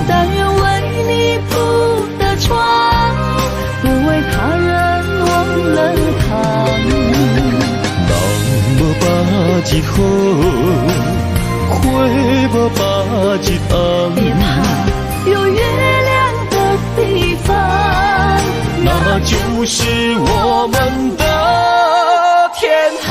但愿为你铺的床，不为他人忘了躺。人无百日好，花无百日红。别怕，有月亮的地方，那就是我们的天堂。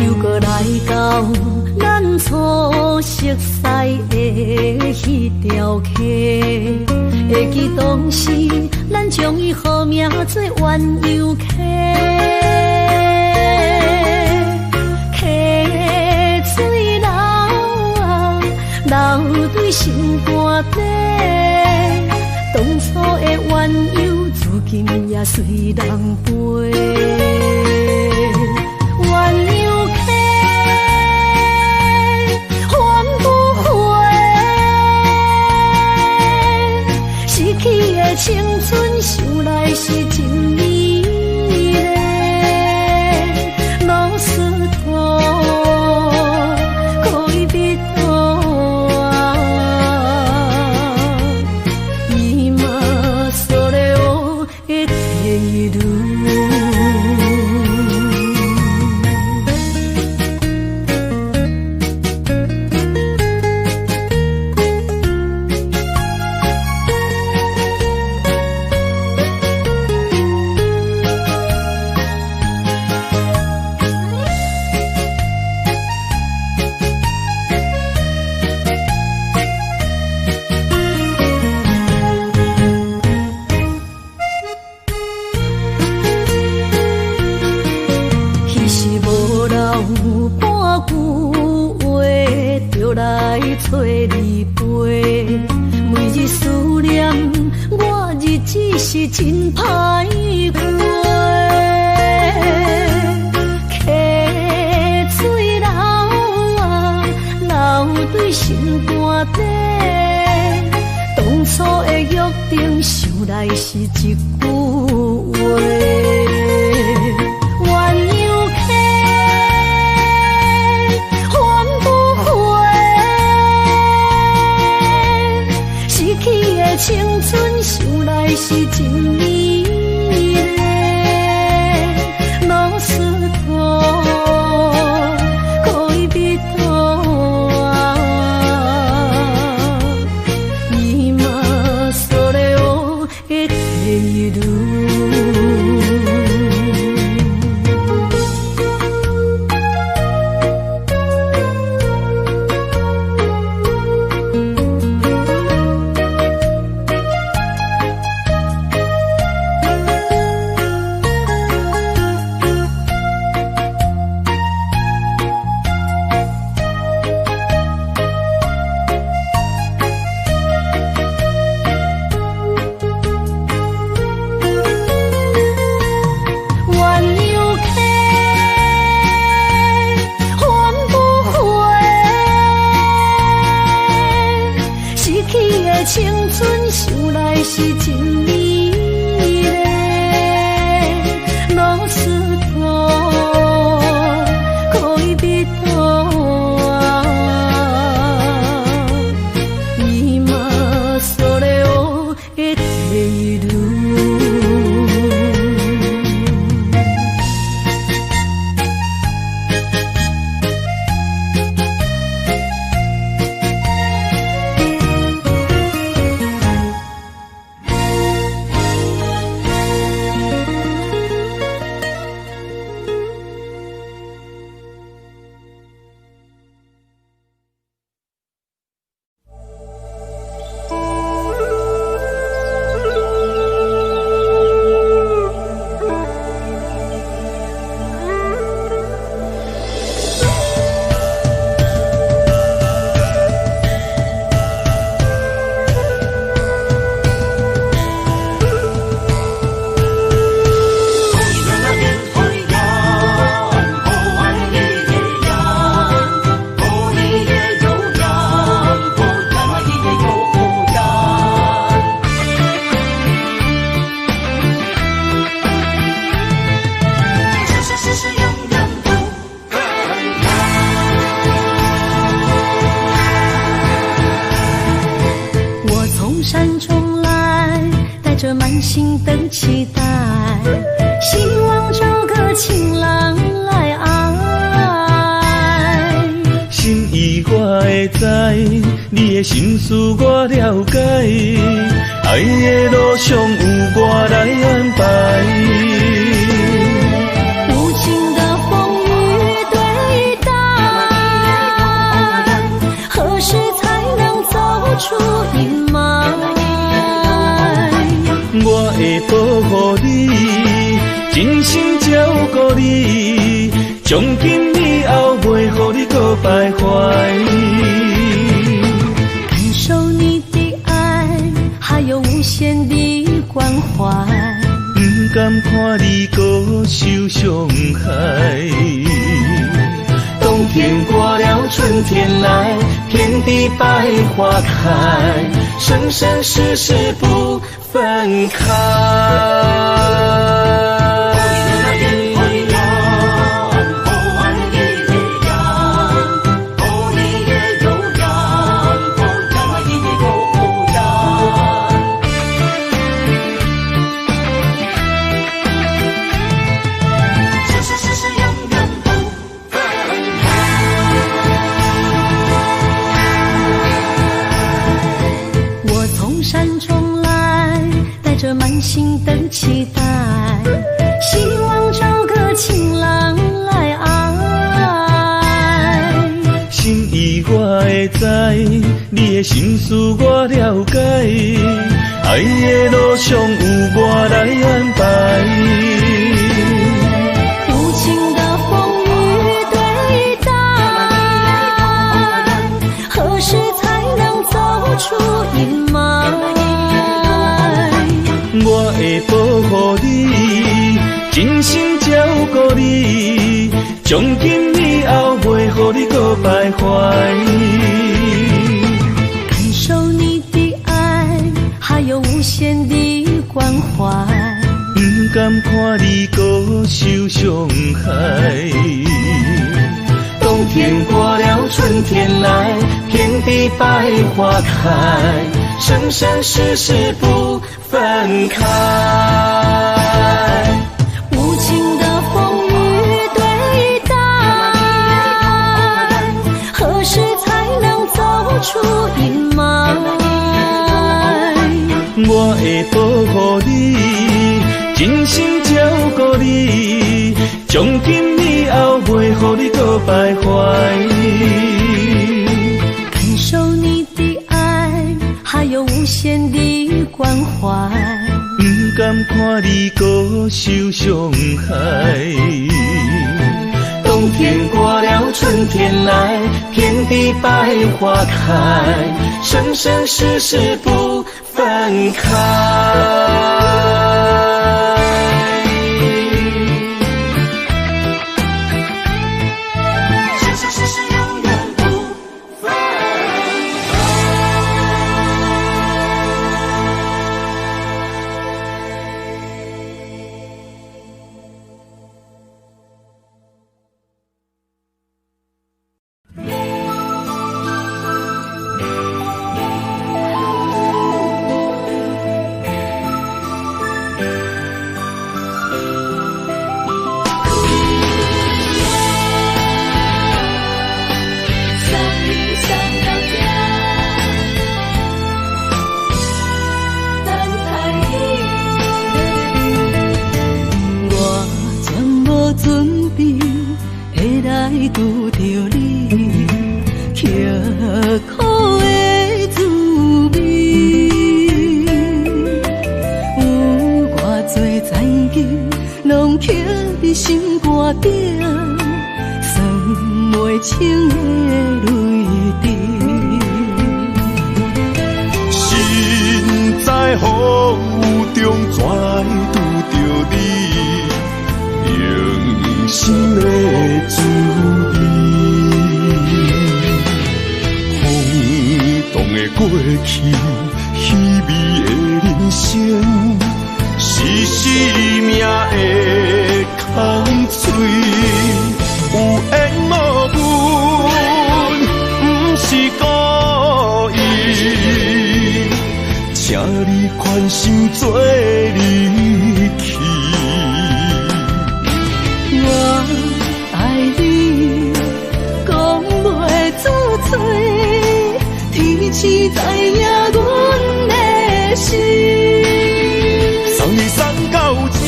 又搁来到咱厝。熟悉的迄条溪，会记当时咱将伊号名做鸳鸯溪。溪水流啊，流对心肝底。当初的鸳鸯，至今也随人陪。鸳鸯溪，还不回。逝去的青春，想来是真美丽。老师徒，可以别多啊。伊嘛所咧我的地路。找你陪，每日思念，我日子是真歹过。溪水流啊，流对心肝底。当初的约定，想来是一句话。青春想来是真美丽，老师徒可以别多啊，伊嘛所咧我的地路。青春想来是真美丽，老师徒可以别多啊，伊嘛所咧我的地路。山中来，带着满心的期待，希望找个情郎来爱。心意我会知，你的心思我了解，爱的路上有我来安排。无情的风雨对待，保护你，真心照顾你，从今以后袂予你搁徘徊。感受你的爱，还有无限的关怀，不甘看你搁受伤害。冬天过了，春天来，遍地百花开，生生世世不分开。满心的期待，希望找个情郎来爱。心意我会知，你的心思我了解，爱的路上有我来安排。无情的风雨对待，何时才能走出阴霾？我会保护你，真心照顾你，从今以后袂予你搁徘徊。感受你的爱，还有无限的关怀，不甘看你搁受伤害。冬天过了，春天来，遍地百花开，生生世世不分开。无情的风雨对待，何时才能走出阴霾？我会保护你，真心照顾你，从今以后袂予你搁徘徊。感受你的爱，还有无限的关怀，不甘看你搁受伤害。冬天过了，春天来，遍地百花开，生生世世不分开。拄着你刻苦的滋味，有偌多残景，拢刻伫心肝顶，算袂清的泪滴。心在风雨中怎会拄着你？用心的滋味，空洞的过去，虚伪的人生，是生命的空嘴，有缘无分，不是故意，请你宽心做离去。我爱你，讲袂出嘴，天赐知影阮的心。送你送到这，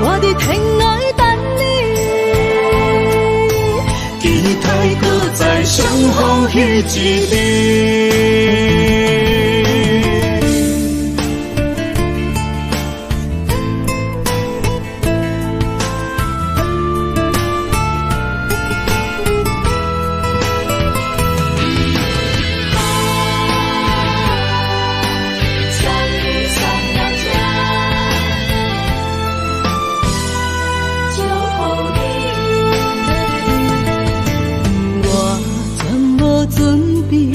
我伫天涯等你，期待搁再相逢彼一日。准备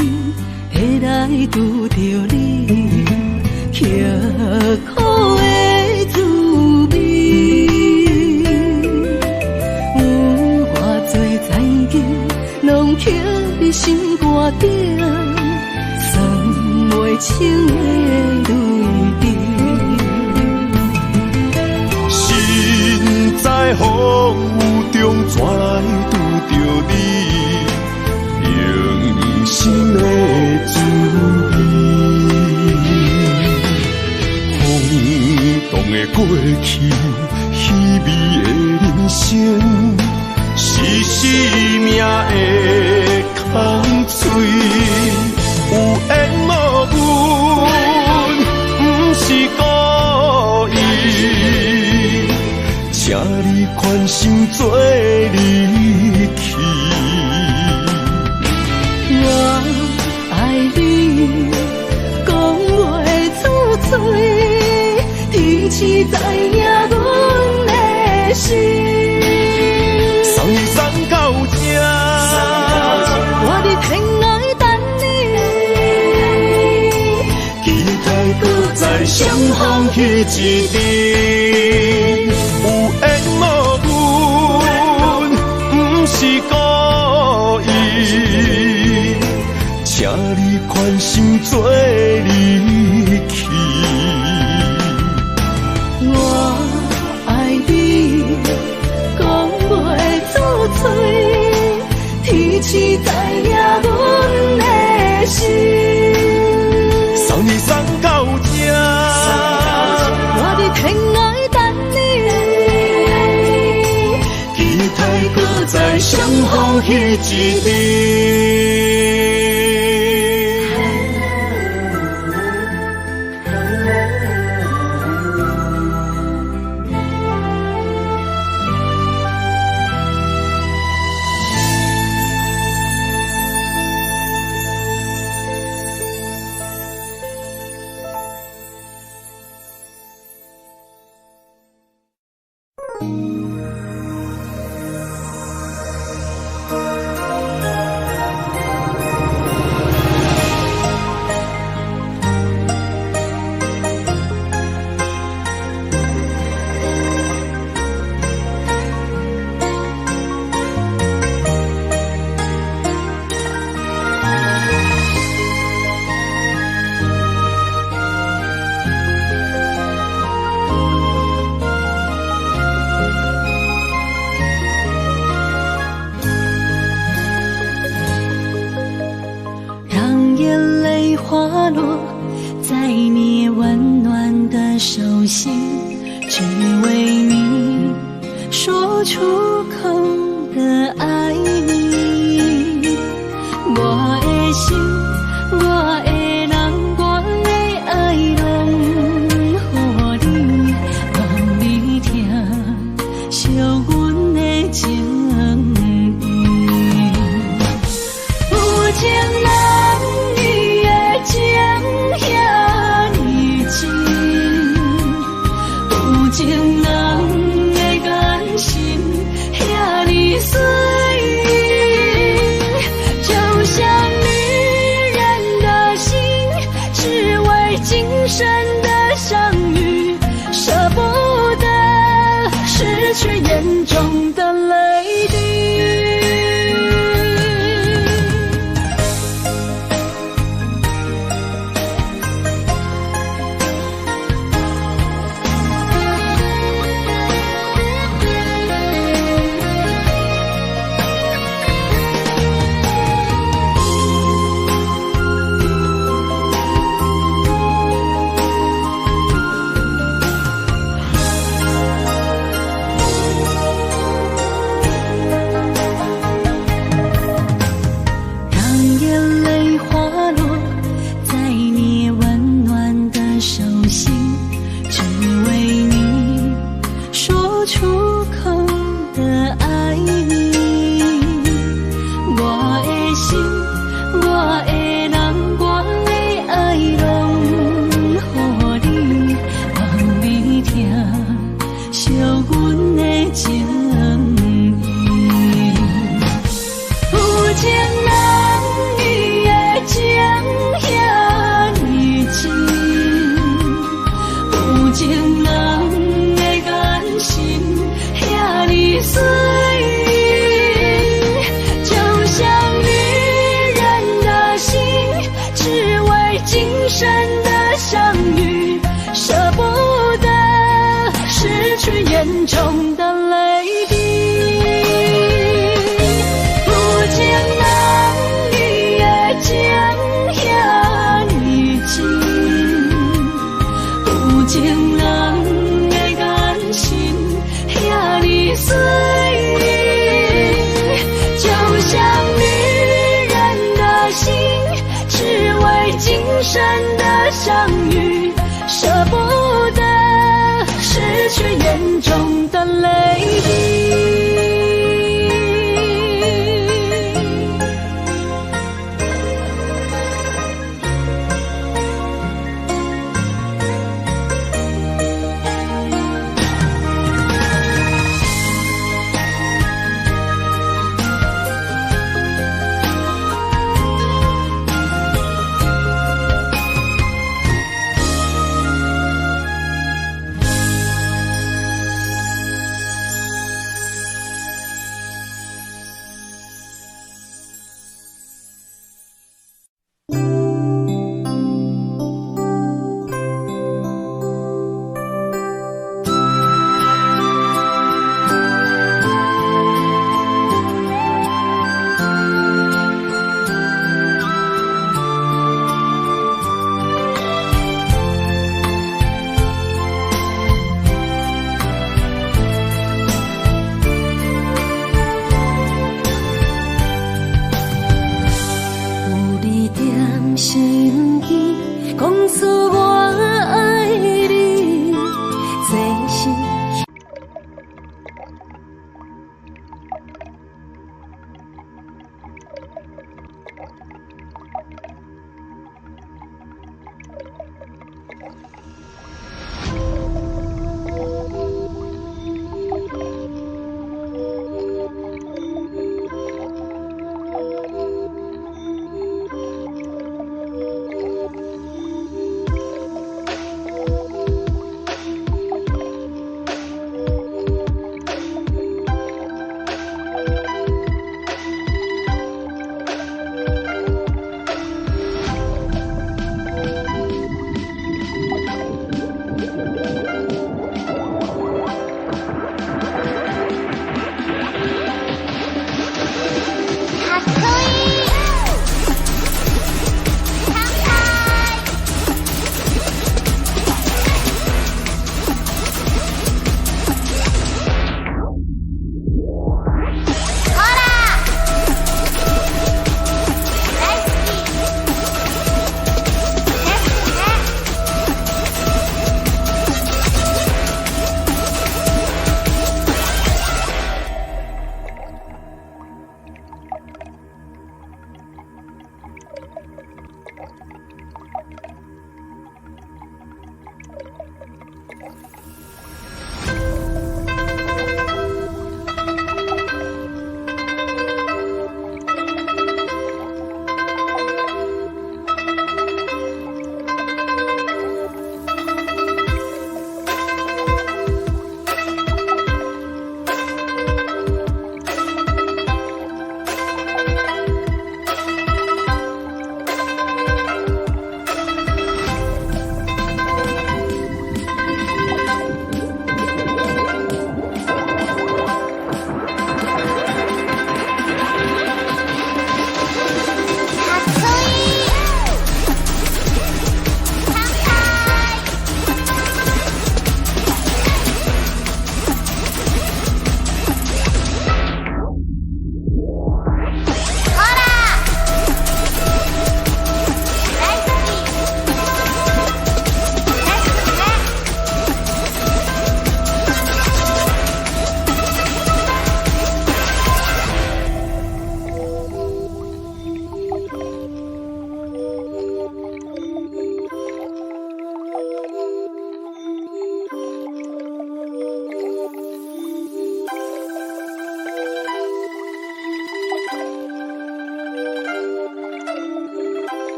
会来拄着你，刻苦的滋味。有偌多灾境，拢刻伫心肝顶，算袂清的泪滴。心在风雨中，怎来拄着你？用心的滋味，空洞的过去，虚伪的人生，是生命的空嘴，有缘无分，不是故意，请你宽心做离去。我爱你，讲袂出嘴，天气知影阮的心。送你送到这，我伫天涯等你，期待搁再相逢彼一日。有缘无分，不是故意，请你宽心做离去。我爱你，讲袂出嘴，天气知影阮的心。送你送到这，我伫天涯等你，期待搁再相逢彼一日。在你温暖的手心，只为你说出口的爱你。我的心，我的人，我的爱拢予你，望你听，惜阮的情意。有情人伊的情遐尼深，有情人的眼神遐尼水。严重的泪滴。有情人你的情遐尼深，有情人的眼神遐尼水，就像女人的心，只为今生的相遇，舍不得失去眼中的泪滴。心